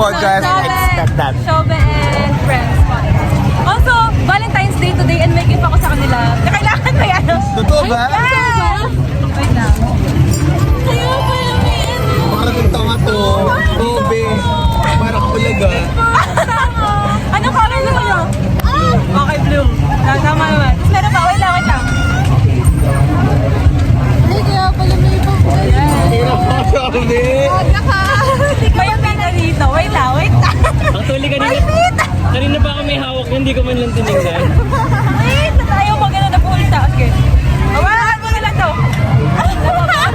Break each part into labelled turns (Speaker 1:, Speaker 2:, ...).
Speaker 1: podcast, expect that.
Speaker 2: Shobe and Friends podcast. Also, Valentine's Day today and may gift ako sa kanila. Kailangan may ano.
Speaker 1: Totoo ba?
Speaker 2: Yes! Wait lang. Ayaw pa yung
Speaker 1: Parang tanga to. Tobe. Parang kulaga.
Speaker 2: Ano color gusto nyo? Okay, blue. Tama naman. Tapos meron pa. Wait lang.
Speaker 3: Ay, kaya pala may ibang
Speaker 2: May pita dito. Wait lang.
Speaker 4: Actually, kanina pa ako may hawak, hindi ko man lang tinignan.
Speaker 2: Wait! Ayaw mo gano'n na pulsa. Okay. Hawakan mo nila to. Wait lang.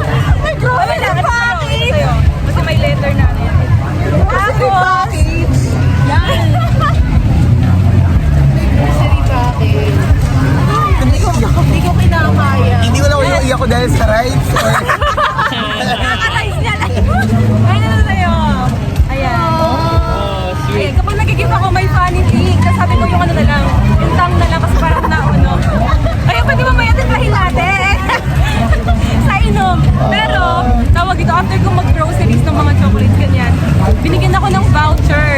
Speaker 2: Sa'yo. Kasi may letter na. Tapos. Yan.
Speaker 3: Hindi ko kinakaya.
Speaker 1: Hindi ko lang yung iyak ko dahil sa rides.
Speaker 2: Nakaka-nice niya lang. Ayun na sa'yo. Ayan.
Speaker 4: Oh, sweet.
Speaker 2: Ayan. Kapag nag-give ako may funny thing, sabi ko yung ano na lang, yung tongue na lang kasi parang nauno. Kaya pwede mo may atinrahin natin. Sa inom. Pero, tawag dito, after kong mag-groceries ng mga chocolates, ganyan, binigyan ako ng voucher.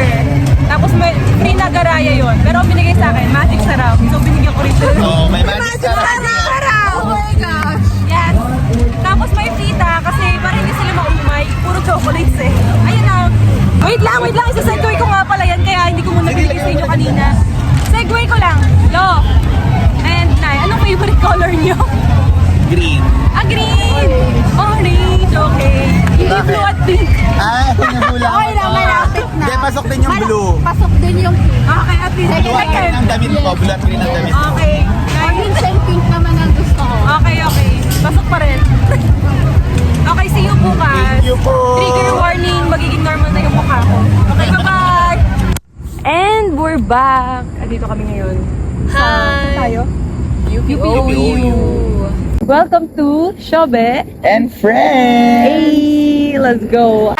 Speaker 2: Tapos may free na garaya yun. Pero ang binigay sa akin, magic sarap. So binigyan ko rin siya.
Speaker 1: Oo, may magic sarap.
Speaker 3: Oh my gosh.
Speaker 2: Yes. Tapos may pita kasi parang hindi sila maumay. Puro chocolates eh. Ayun na. Wait lang. Isa-segue ko nga pala yan kaya hindi ko muna binigay sa inyo kanina. Segue ko lang. Lo. And Nay, anong favorite color nyo?
Speaker 1: Green.
Speaker 2: Green. Orange. Okay. Hindi blue at pink.
Speaker 1: Yung hula ko.
Speaker 3: Okay na, malapit na.
Speaker 1: Hindi, pasok din yung blue.
Speaker 3: Pasok din yung
Speaker 2: Okay, at least.
Speaker 1: Blue at green ang damit ko. Blue at green ang damit ko.
Speaker 2: Okay.
Speaker 3: orange and pink naman ang gusto ko.
Speaker 2: Okay. Pasok pa rin. Okay, see you bukas.
Speaker 1: Thank you po.
Speaker 2: Trigger warning, magiging normal na yung mukha ko. Okay, bye-bye! And we're back. Andito kami ngayon. Hi! Tayo?
Speaker 1: UPOU.
Speaker 2: Welcome to Shobe.
Speaker 1: And friends.
Speaker 2: Hey! Let's go!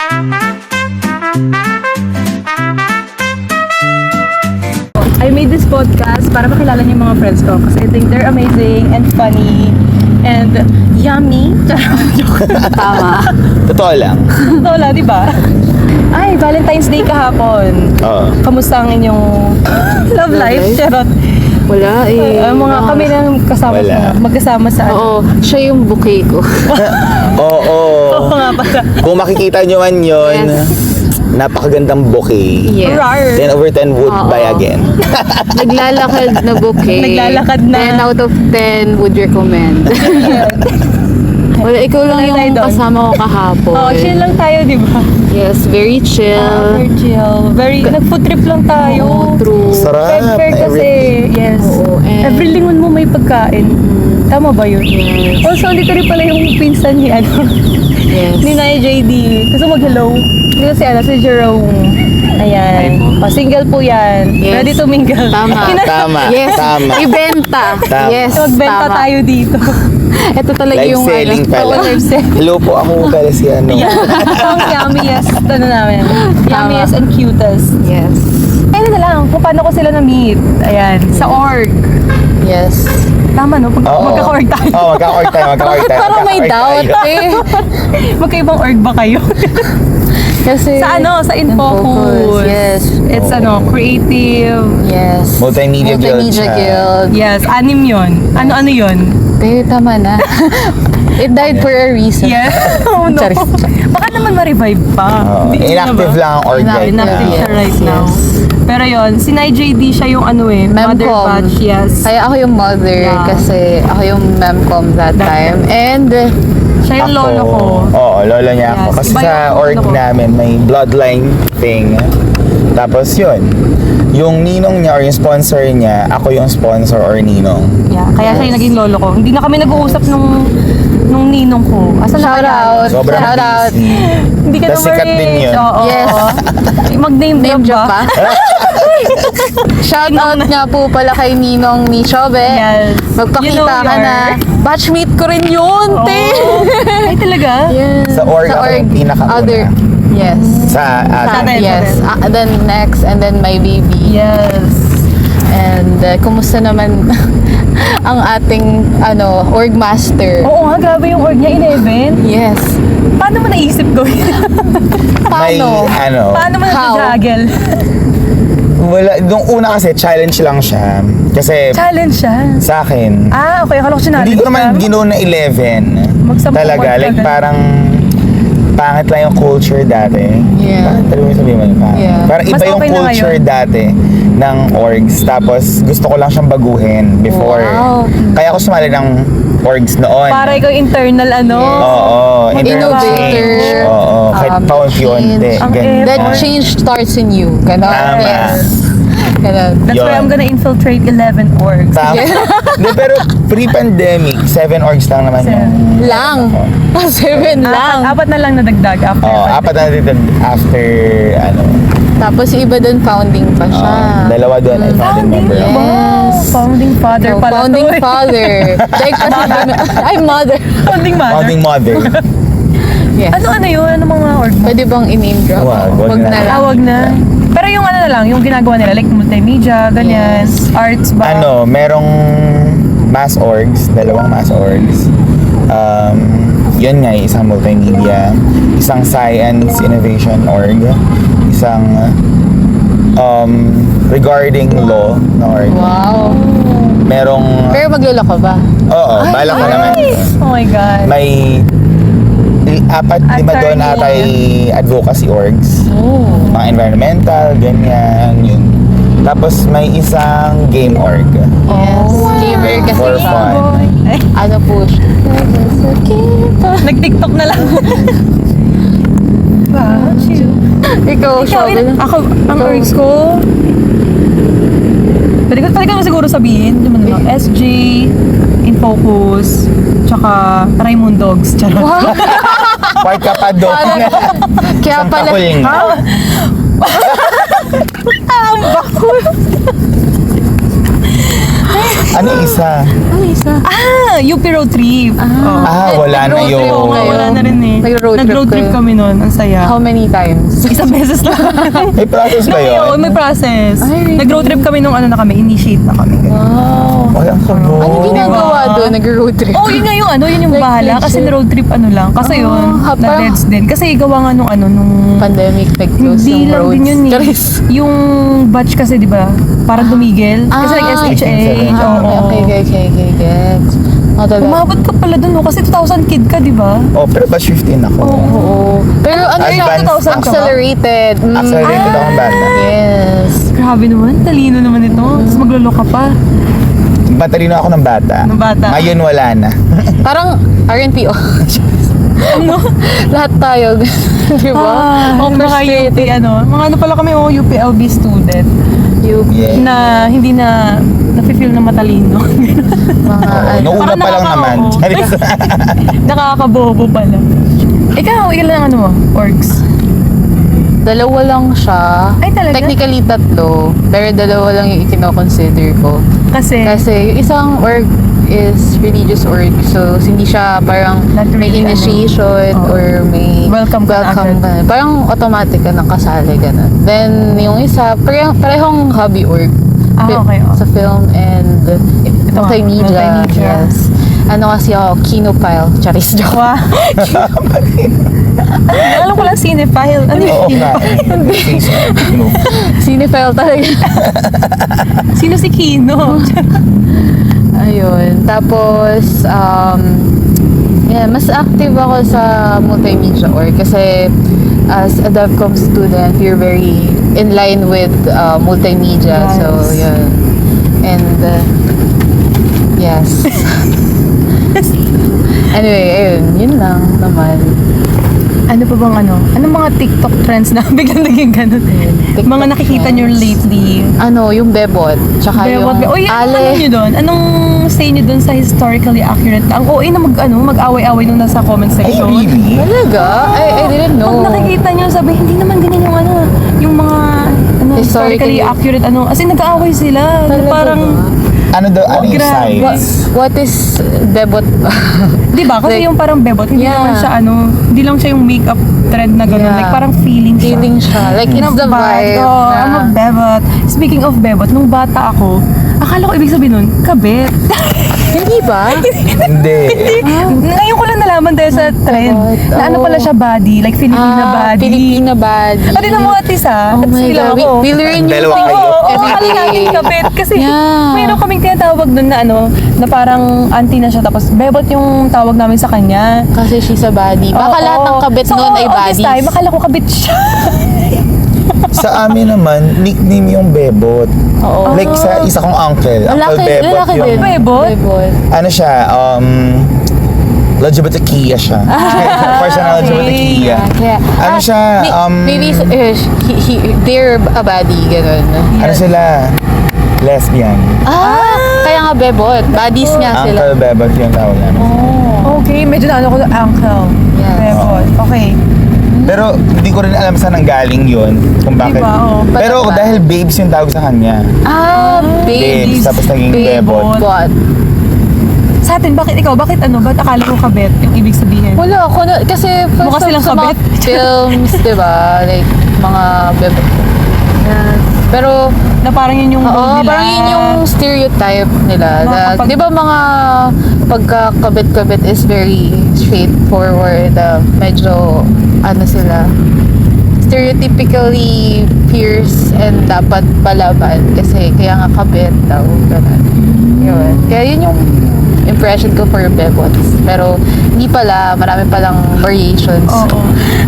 Speaker 2: I made this podcast para makilala niyo yung mga friends ko kasi I think they're amazing and funny and yummy.
Speaker 3: Tama.
Speaker 1: Totoo lang.
Speaker 2: Totoo lang, di ba? Ay, Valentine's Day kahapon.
Speaker 1: Oo.
Speaker 2: Kamusta ang inyong love life? Charot.
Speaker 3: Wala eh.
Speaker 2: Kami lang kasama
Speaker 1: Wala.
Speaker 2: magkasama sa
Speaker 3: Oo, siya yung bouquet ko.
Speaker 1: Oo.
Speaker 2: Oo nga pala.
Speaker 1: Kung makikita nyo man yun,
Speaker 3: Yes.
Speaker 1: napakagandang bouquet.
Speaker 3: Yes.
Speaker 2: Rar.
Speaker 1: 10 over 10 would
Speaker 3: Oo.
Speaker 1: buy again.
Speaker 3: Naglalakad na bouquet.
Speaker 2: Naglalakad na.
Speaker 3: 10 out of 10 would recommend. Wala, ikaw lang
Speaker 2: Wala tayo
Speaker 3: yung
Speaker 2: doon.
Speaker 3: kasama ko kahapon.
Speaker 2: Oh, chill lang tayo, di ba?
Speaker 3: Yes, very chill.
Speaker 2: Very chill. Nag-food trip lang tayo.
Speaker 3: Oo, true.
Speaker 1: Sarap.
Speaker 2: Fair kasi, yes.
Speaker 3: Oo, and-
Speaker 2: Every lingon mo may pagkain. Tama ba yun?
Speaker 3: Yes.
Speaker 2: Also, dito rin pala yung pinsan ni
Speaker 3: Yes.
Speaker 2: ni Naya JD. Gusto mag-hello. Dito si Jerome. Ayan. Single po yan.
Speaker 3: Yes.
Speaker 2: Ready to mingle.
Speaker 3: Tama.
Speaker 1: Tama.
Speaker 3: Yes,
Speaker 1: Tama.
Speaker 3: ibenta.
Speaker 1: Tama.
Speaker 3: Yes,
Speaker 2: Magbenta
Speaker 3: tama.
Speaker 2: tayo dito.
Speaker 3: Ito talaga
Speaker 1: Live
Speaker 3: yung
Speaker 1: selling
Speaker 3: ano.
Speaker 1: pala.
Speaker 2: Oo, live selling.
Speaker 1: Hello po, ako pala si ano.
Speaker 2: Ang yummiest, ano namin. Yummiest and cutest.
Speaker 3: Yes.
Speaker 2: Ayun na lang, kung paano ko sila na-meet. Ayan, sa org.
Speaker 3: Yes.
Speaker 2: Tama no?
Speaker 1: Oo.
Speaker 2: Magka-org tayo.
Speaker 1: Oo, magka-org tayo.
Speaker 3: Parang may doubt eh.
Speaker 2: Magkaibang org ba kayo?
Speaker 3: Kasi
Speaker 2: Sa ano? Sa Infocus.
Speaker 3: Yes.
Speaker 2: It's ano, creative.
Speaker 3: Yes.
Speaker 1: Multimedia Guild
Speaker 3: Multimedia
Speaker 1: siya.
Speaker 3: Guild.
Speaker 2: Yes, anim yun. Ano yun?
Speaker 3: Pero tama na. It died for a reason.
Speaker 2: Yes. Oh no.
Speaker 3: Charis.
Speaker 2: Baka naman ma-revive pa.
Speaker 1: Oo,
Speaker 2: Hindi na
Speaker 1: inactive
Speaker 2: ba?
Speaker 1: lang ang org right
Speaker 2: Inactive
Speaker 1: now.
Speaker 2: siya right now.
Speaker 3: Yes.
Speaker 2: Pero yun, si JD siya yung ano eh, mother
Speaker 3: Memcom.
Speaker 2: batch, yes.
Speaker 3: Kaya ako yung mother
Speaker 2: Yeah.
Speaker 3: kasi ako yung memcom that time. And
Speaker 2: Siya yung lolo ko.
Speaker 1: Oo, lolo niya ako.
Speaker 2: Yes,
Speaker 1: Kasi
Speaker 2: iba
Speaker 1: sa
Speaker 2: yung
Speaker 1: org
Speaker 2: lolo ko.
Speaker 1: namin, may bloodline thing. Tapos yun, yung ninong niya or yung sponsor niya, ako yung sponsor or ninong.
Speaker 2: Yeah, kaya siya yung naging lolo ko. Hindi na kami nag-uusap nung ninong ko. Asan na
Speaker 3: shout
Speaker 2: kaya?
Speaker 3: out.
Speaker 1: Sobrang
Speaker 3: Shout out.
Speaker 1: busy.
Speaker 2: Hindi ka na
Speaker 1: Tas sikat din yun.
Speaker 2: Oo.
Speaker 3: Yes.
Speaker 2: Mag-name
Speaker 3: Name
Speaker 2: drop
Speaker 3: drop
Speaker 2: ba?
Speaker 3: pa. Shout out nga po pala kay Ninong ni Shobe.
Speaker 2: Yes.
Speaker 3: Magpakita
Speaker 2: You know
Speaker 3: ka na. Batchmate ko rin yun, te.
Speaker 2: Ay, talaga?
Speaker 3: Yes.
Speaker 1: Sa org ako yung pinakauna.
Speaker 3: Other. Yes.
Speaker 1: Sa atin.
Speaker 2: atin.
Speaker 3: Yes. Then next, and then my baby.
Speaker 2: Yes.
Speaker 3: And kumusta naman ang ating org master?
Speaker 2: Oo nga, grabe yung org niya, 11.
Speaker 3: Yes.
Speaker 2: Paano mo naisip gawin?
Speaker 1: May, ano,
Speaker 2: Paano mo
Speaker 3: How?
Speaker 2: na-juggle?
Speaker 1: wala, nung una kasi, challenge lang siya. Kasi,
Speaker 2: Challenge siya.
Speaker 1: sa akin,
Speaker 2: Okay. Akala ko siya
Speaker 1: hindi ko naman ginawa na 11.
Speaker 2: Magsampung
Speaker 1: Talaga,
Speaker 2: months
Speaker 1: like
Speaker 2: agad.
Speaker 1: parang pangit lang yung culture dati.
Speaker 3: Yeah.
Speaker 1: Bakit talaga sabihin mo yun?
Speaker 3: Yeah.
Speaker 1: Parang iba
Speaker 2: Mas
Speaker 1: yung
Speaker 2: okay na
Speaker 1: culture
Speaker 2: ngayon.
Speaker 1: dati ng orgs. Tapos gusto ko lang siyang baguhin before.
Speaker 3: Wow.
Speaker 1: Kaya ako sumali ng orgs noon.
Speaker 2: Para ikaw internal
Speaker 1: Oo, internal
Speaker 3: Innovator.
Speaker 1: change. Oo, kahit paunti-unti.
Speaker 2: Ang
Speaker 1: Ganyan.
Speaker 3: That change starts in you. Ganon.
Speaker 1: Tama.
Speaker 3: Yes. Ganon.
Speaker 2: That's why
Speaker 1: Yun.
Speaker 2: I'm gonna infiltrate 11 orgs.
Speaker 1: Tama. Hindi, pero pre-pandemic, 7 orgs lang naman yun.
Speaker 3: Lang. 7 lang.
Speaker 2: Apat na lang nadagdag after.
Speaker 1: Oo, apat na dito after, ano,
Speaker 3: Tapos yung iba dun, founding pa siya.
Speaker 1: dalawa doon ay founding member ako.
Speaker 3: Yes.
Speaker 2: Founding father
Speaker 3: So,
Speaker 2: pala
Speaker 3: founding
Speaker 2: to eh.
Speaker 3: father. Like, ay, mother.
Speaker 2: Founding mother.
Speaker 1: Founding mother.
Speaker 3: Yes.
Speaker 2: Ano yun? Ano mga org mo?
Speaker 3: Pwede bang in-name drop?
Speaker 1: Wag na.
Speaker 3: na lang.
Speaker 2: Tawag na. Pero yung ano na lang, yung ginagawa nila, like multimedia, ganyan,
Speaker 3: Yes.
Speaker 2: arts ba?
Speaker 1: Ano, merong mass orgs, dalawang mass orgs. Yun nga, isang multimedia, isang science innovation org, isang regarding law na org.
Speaker 3: Wow.
Speaker 1: Merong,
Speaker 3: Pero maglolo ka ba?
Speaker 1: oo, bala ko naman.
Speaker 2: Oh my God.
Speaker 1: May apat, lima doon
Speaker 2: Attorney.
Speaker 1: ata ay advocacy orgs.
Speaker 3: Oh.
Speaker 1: Mga environmental, ganyan, yun. Tapos may isang game org.
Speaker 3: Yes. Gamer kasi
Speaker 1: For
Speaker 3: siya.
Speaker 1: fun.
Speaker 2: Ay,
Speaker 3: Ano po siya?
Speaker 2: nag-tiktok na lang.
Speaker 3: Ikaw,
Speaker 2: Ikaw,
Speaker 3: Shovel.
Speaker 2: ako, ang orgs ko, pwede ko siguro sabihin, yung ano, SG, Infocus, tsaka Raimundogs, charot.
Speaker 1: Part ka pa doon.
Speaker 3: Kaya
Speaker 1: Isang
Speaker 3: pala,
Speaker 1: tahol nga. Ano yung isa?
Speaker 3: ano isa?
Speaker 2: UP Road Trip.
Speaker 1: Wala na
Speaker 3: Nag-road
Speaker 1: yun.
Speaker 3: trip kayo.
Speaker 2: Wala na rin eh.
Speaker 3: Nag-road trip
Speaker 2: Nag-road trip
Speaker 3: kayo.
Speaker 2: kami nun, ang saya.
Speaker 3: How many times?
Speaker 2: Isang beses lang.
Speaker 1: May process ba yun?
Speaker 2: Oo, may process.
Speaker 3: Ay, really?
Speaker 2: Nag-road trip kami nung ano na kami, initiate na kami.
Speaker 3: Wow.
Speaker 1: Walang kabo.
Speaker 3: Ano ginagawa
Speaker 2: Diba?
Speaker 3: doon? Nag-road trip?
Speaker 2: Oh, yun nga yung ano, yun yung
Speaker 3: Like
Speaker 2: bahala. Kasi
Speaker 3: legit.
Speaker 2: road trip ano lang. Kasi yun,
Speaker 3: parang-
Speaker 2: na-deads din. Kasi gawa nga nung ano, nung...
Speaker 3: Pandemic, nag-close
Speaker 2: Hindi
Speaker 3: yung
Speaker 2: lang
Speaker 3: roads.
Speaker 2: din yun eh.
Speaker 3: Charis.
Speaker 2: Yung batch kasi, di ba? Parang tumigil. Kasi like SHA.
Speaker 3: Okay. Gets. Oh, talaga.
Speaker 2: Umabot ka pala dun, no? Kasi 2,000 kid ka, di ba?
Speaker 1: Oh, pero batch 15 ako.
Speaker 3: Oo. Pero ano siya?
Speaker 1: Advanced ako.
Speaker 3: Accelerated.
Speaker 1: Accelerated akong bata.
Speaker 3: Yes.
Speaker 2: Grabe naman, talino naman ito. Tapos maglolo ka pa.
Speaker 1: Batalino ako ng bata.
Speaker 2: Ng bata.
Speaker 1: Ngayon wala na.
Speaker 3: Parang RNPO.
Speaker 2: Ano?
Speaker 3: Lahat tayo. Di ba? Oh,
Speaker 2: mga UP,
Speaker 3: frustrated.
Speaker 2: mga ano pala kami, UPLB student.
Speaker 3: You,
Speaker 1: Yeah.
Speaker 2: Na hindi na nafe-feel na matalino.
Speaker 3: mga ano.
Speaker 1: Noong una
Speaker 2: Parang
Speaker 1: pa lang naman.
Speaker 2: Nakakabobo pala. Ikaw, ilan ang ano mo? Orgs?
Speaker 3: Dalawa lang siya.
Speaker 2: Ay, talaga?
Speaker 3: Technically tatlo. Pero dalawa lang yung ikino-consider ko.
Speaker 2: Kasi,
Speaker 3: Kasi yung isang org is religious org. So, hindi siya parang
Speaker 2: Not
Speaker 3: may
Speaker 2: really,
Speaker 3: initiation
Speaker 2: Oo.
Speaker 3: or may
Speaker 2: Welcome ka na agad.
Speaker 3: ka. Parang automatic ka nang kasali, ganun. Then, yung isa, parehong hobby org.
Speaker 2: Okay.
Speaker 3: Sa film and multimedia.
Speaker 2: multimedia.
Speaker 3: Yes. Ano kasi ako, kinophile. Charis joke.
Speaker 2: Wow. Alam ko lang cinephile. Ano
Speaker 1: Oo
Speaker 2: yun?
Speaker 1: nga. Facebook.
Speaker 3: Cinephile talaga.
Speaker 2: Sino si Kino?
Speaker 3: Ayun. Tapos, yeah, mas active ako sa multimedia org kasi as a DevCom student, you're very in line with multimedia.
Speaker 2: Yes.
Speaker 3: So, yun. And, yes. Anyway, ayun. Yun lang naman.
Speaker 2: Ano pa bang ano? Anong mga TikTok trends na biglang naging ganun?
Speaker 3: TikTok
Speaker 2: Mga nakikita nyo
Speaker 3: trends.
Speaker 2: lately.
Speaker 3: Ano, yung bebot. Tsaka yung
Speaker 2: Oy, ano
Speaker 3: ale.
Speaker 2: nyo doon? Anong say nyo doon sa historically accurate? Ang OA na mag-away-away nung nasa comment
Speaker 1: Ay,
Speaker 2: section.
Speaker 1: really?
Speaker 3: Talaga? I didn't know.
Speaker 2: Pag nakikita nyo, sabi, hindi naman ganyan yung ano, yung mga historically
Speaker 3: Historically
Speaker 2: accurate ano. As in, nag-aaway sila. Na
Speaker 3: Talaga
Speaker 2: parang,
Speaker 1: Ano daw, ano yung
Speaker 2: Grabe.
Speaker 1: sides?
Speaker 3: What is bebot?
Speaker 2: di ba? Kasi
Speaker 3: Like,
Speaker 2: yung parang bebot, hindi
Speaker 3: yeah.
Speaker 2: naman siya ano, hindi lang siya yung makeup trend na gano'n.
Speaker 3: Yeah.
Speaker 2: Like parang feeling siya.
Speaker 3: Feeling siya. Like, it's the vibe.
Speaker 2: Oh,
Speaker 3: na-
Speaker 2: I'm a bebot. Speaking of bebot, nung bata ako, Akala ko ibig sabihin nun, kabit.
Speaker 3: Hindi ba?
Speaker 1: Hindi.
Speaker 2: Ngayon ko lang nalaman dahil sa trend.
Speaker 3: God.
Speaker 2: Na ano pala siya body, like Filipina body.
Speaker 3: Filipina body.
Speaker 2: Pati na mo at isa.
Speaker 3: Oh
Speaker 2: at
Speaker 3: my
Speaker 2: sila
Speaker 3: God.
Speaker 2: ako.
Speaker 3: We learn new
Speaker 1: Dalawa
Speaker 3: things
Speaker 1: kayo.
Speaker 2: Oo,
Speaker 3: every
Speaker 2: akala natin
Speaker 3: day.
Speaker 2: kabit. Kasi
Speaker 3: Yeah.
Speaker 2: mayroon kaming tinatawag nun na ano, na parang auntie na siya. Tapos bebot yung tawag namin sa kanya.
Speaker 3: Kasi she's a body. Baka
Speaker 2: Oo.
Speaker 3: lahat ng kabit
Speaker 2: So,
Speaker 3: noon ay
Speaker 2: all this
Speaker 3: bodies.
Speaker 2: time, akala ko kabit siya.
Speaker 1: Sa amin naman, nickname yung Bebot.
Speaker 3: Oo.
Speaker 1: Like sa isa kong uncle, Uncle Bebot
Speaker 3: lalaki
Speaker 1: yung...
Speaker 3: din.
Speaker 2: Bebot?
Speaker 3: Bebot.
Speaker 1: Ano siya, LGBTQIA siya. Personal LGBTQIA.
Speaker 3: Kaya,
Speaker 1: Ano siya,
Speaker 3: maybe they're a body, ganun.
Speaker 1: Ano sila? Lesbian.
Speaker 3: Kaya nga bebot. Bodies nga sila.
Speaker 1: Uncle Bebot yung tawag namin.
Speaker 2: Okay, medyo na ano ko uncle.
Speaker 3: Yes.
Speaker 2: Bebot. Okay.
Speaker 1: Pero hindi ko rin alam saan nanggaling yun. Kung bakit.
Speaker 2: Diba? Oh.
Speaker 1: Pero
Speaker 3: Ba't ba?
Speaker 1: dahil babes yung tawag sa kanya.
Speaker 3: Babes.
Speaker 1: Tapos naging Bebot.
Speaker 3: What?
Speaker 2: Sa atin, bakit ikaw? Bakit ano? Ba't akala ko kabit yung ibig sabihin?
Speaker 3: Wala ako. Kasi
Speaker 2: Mukha silang
Speaker 3: sa mga
Speaker 2: kabit.
Speaker 3: films, di ba? Like, mga bebot. Pero,
Speaker 2: Na parang yun yung
Speaker 3: oo,
Speaker 2: nila.
Speaker 3: parang yun yung stereotype nila.
Speaker 2: Mga
Speaker 3: Na,
Speaker 2: kapag-
Speaker 3: di ba mga pagkakabit-kabit is very straightforward. Medyo, ano sila, stereotypically fierce and dapat palaban kasi kaya nga kabit daw. Ganun. Yun. Kaya yun yung impression ko for bebots. Pero hindi pala, marami palang variations.
Speaker 2: Oo.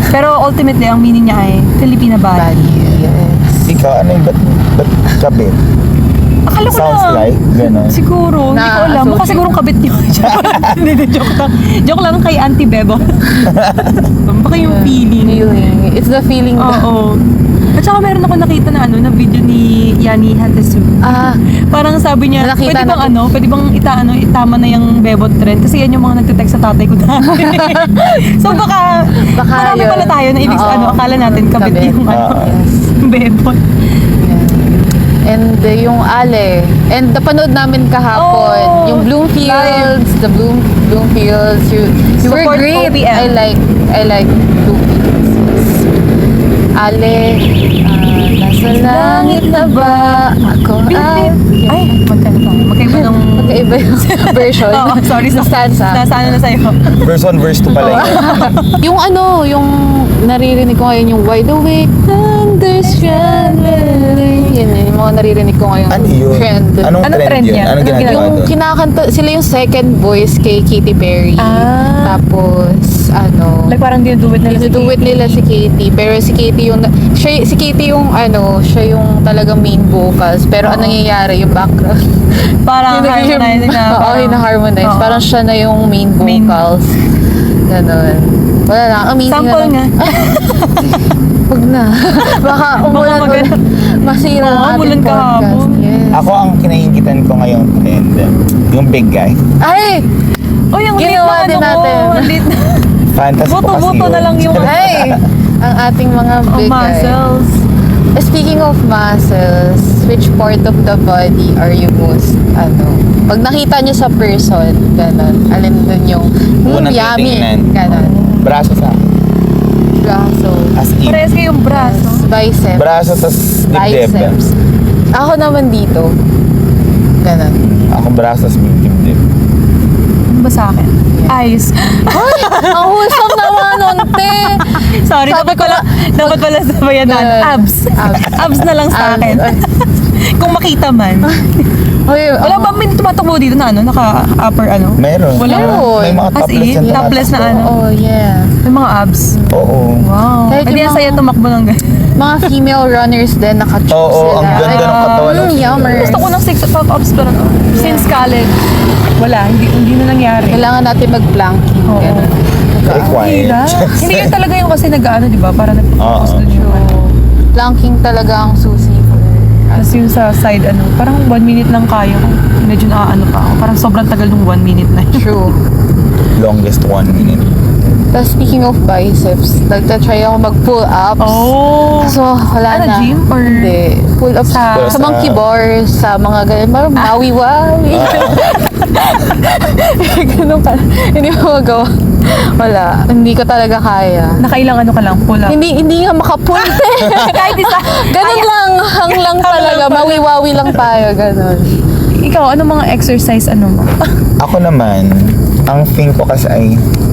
Speaker 2: Pero ultimately, ang meaning niya ay Filipina body.
Speaker 3: Body, yes.
Speaker 1: Ikaw, ano yung ba't kabit?
Speaker 2: Akala ko
Speaker 1: Sounds
Speaker 2: lang.
Speaker 1: like, gano'n.
Speaker 2: Siguro, hindi ko alam. Mukha
Speaker 3: associate.
Speaker 2: sigurong kabit niyo. Hindi, joke lang. Joke lang kay Auntie Bebo. Baka yung feeling.
Speaker 3: Feeling. It's the feeling that,
Speaker 2: Oo. At saka meron ako nakita na ano, na video ni Yani Hatesu. Parang sabi niya,
Speaker 3: Nakita
Speaker 2: pwede bang itama na yung bebot trend kasi yan yung mga nagte-text sa tatay ko dati. So baka marami
Speaker 3: yun.
Speaker 2: pala tayo na ibig
Speaker 3: Oo.
Speaker 2: akala natin kabit yung
Speaker 1: Oo.
Speaker 3: Yes.
Speaker 2: bebot.
Speaker 3: And yung Ale. And napanood namin kahapon.
Speaker 2: Oh,
Speaker 3: yung Bloomfields. The Bloomfields. You were
Speaker 2: Support
Speaker 3: great.
Speaker 2: OPM.
Speaker 3: I like Bloomfields. Yes. Ale. Nasa langit na ba? Ako
Speaker 2: Ay, magkaiba ng...
Speaker 3: Magkaiba yung version.
Speaker 2: Oo, sorry.
Speaker 3: Stanza.
Speaker 2: Nasa ano na sa'yo.
Speaker 1: Verse 1, verse 2 pala yun.
Speaker 3: Yung ano, yung naririnig ko ngayon yung Wide Awake, Understand. Yan, yung mga naririnig ko ngayon.
Speaker 1: Ano yun?
Speaker 3: Trend.
Speaker 1: Anong
Speaker 2: Anong
Speaker 1: trend
Speaker 2: trend
Speaker 1: yun?
Speaker 2: yan?
Speaker 1: Anong
Speaker 2: Anong
Speaker 1: ginagawa
Speaker 3: Yung
Speaker 1: doon?
Speaker 3: kinakanta, sila yung second voice kay Katy Perry. Tapos, ano,
Speaker 2: Like parang dinuduwit nila si
Speaker 3: dinuduwit nila si Katy. Pero si Katy yung, si Katy yung ano, siya yung talagang main vocals. Pero ang nangyayari, yung background.
Speaker 2: Parang harmonizing na.
Speaker 3: Oo,
Speaker 2: parang-
Speaker 3: hina-harmonize.
Speaker 2: Oo.
Speaker 3: Parang siya na yung main
Speaker 2: Main.
Speaker 3: vocals. Ganon. Wala lang, amazing
Speaker 2: Sample
Speaker 3: na
Speaker 2: nga.
Speaker 3: Huwag na. Baka umulan
Speaker 2: Baka
Speaker 3: ulit. Masira
Speaker 2: Oo,
Speaker 3: ang
Speaker 2: umulan
Speaker 3: ating podcast.
Speaker 2: kahapon.
Speaker 3: Yes.
Speaker 1: Ako ang kinaingitan ko ngayong trend, yung big guy.
Speaker 3: Ay!
Speaker 2: Oh, yung late
Speaker 3: Ginawa
Speaker 2: na
Speaker 3: din
Speaker 2: ano
Speaker 3: natin.
Speaker 2: ko. Late na.
Speaker 1: Fantasy po kasi
Speaker 2: Buto-buto
Speaker 1: yun.
Speaker 2: na lang yung
Speaker 3: Ay! Ang ating mga big guys.
Speaker 2: muscles.
Speaker 3: Speaking of muscles, which part of the body are you most, pag nakita nyo sa person, ganon, alin dun yung,
Speaker 1: Unang
Speaker 3: yummy,
Speaker 1: titingnan.
Speaker 3: ganon,
Speaker 1: Braso sa
Speaker 3: braso,
Speaker 1: as in.
Speaker 2: Parehas kayong braso.
Speaker 3: biceps,
Speaker 1: Braso tas dibdib.
Speaker 3: biceps. Ako naman dito, ganon.
Speaker 1: Ako braso tas dibdib.
Speaker 2: Ano ba sa akin? Eyes.
Speaker 3: Ang wholesome naman nun, te!
Speaker 2: Sorry,
Speaker 3: Sabi ko
Speaker 2: dapat pala sabayan na. Abs. Abs na lang sa akin. Kung makita man. Wala ba may tumatakbo dito na naka-upper
Speaker 1: Meron.
Speaker 2: Wala.
Speaker 3: Meron.
Speaker 1: May mga
Speaker 2: As
Speaker 1: topless
Speaker 2: in,
Speaker 1: na
Speaker 2: topless na
Speaker 1: tumatakbo.
Speaker 3: Oh, yeah.
Speaker 2: May mga abs.
Speaker 1: Oo.
Speaker 2: Wow.
Speaker 3: Kahit
Speaker 2: Hindi
Speaker 3: yung
Speaker 2: ang saya
Speaker 3: mga-
Speaker 2: tumakbo ng ganun.
Speaker 3: Mga female runners din, naka-tube
Speaker 1: Oo,
Speaker 3: sila.
Speaker 1: ang ganda ng katawan ng
Speaker 3: yummers.
Speaker 2: Gusto ko ng 6 abs pero since college, wala. Hindi na nangyari.
Speaker 3: Kailangan natin mag-planking.
Speaker 2: Oo.
Speaker 3: Ganun.
Speaker 1: Required.
Speaker 2: Hindi yun talaga yung kasi nag-ano, di ba? Para nag-focus
Speaker 1: Oo.
Speaker 2: dun yung ano.
Speaker 3: Planking talaga ang susi.
Speaker 2: Tapos yung sa side, parang 1 minute lang kaya ko. Medyo naaano pa ako. Parang sobrang tagal nung 1 minute na yun.
Speaker 3: True.
Speaker 1: Longest 1 minute.
Speaker 3: Tapos speaking of biceps, nagtatry ako mag-pull-ups.
Speaker 2: Oh!
Speaker 3: So, wala
Speaker 2: Ano,
Speaker 3: na.
Speaker 2: gym or-
Speaker 3: Hindi. Pull-ups
Speaker 2: Sa-
Speaker 3: sa monkey bars, sa mga ganun. Parang mawi-wawi. Ganun ka. Hindi mo magawa. Wala. Hindi ko talaga kaya.
Speaker 2: Nakailang ka lang, pull up.
Speaker 3: Hindi nga makapull.
Speaker 2: Kahit isa.
Speaker 3: Ganun lang. Hang lang talaga. Mawi-wawi lang tayo. Ganun.
Speaker 2: Ikaw, ano mga exercise mo?
Speaker 1: Ako naman, ang thing ko kasi ay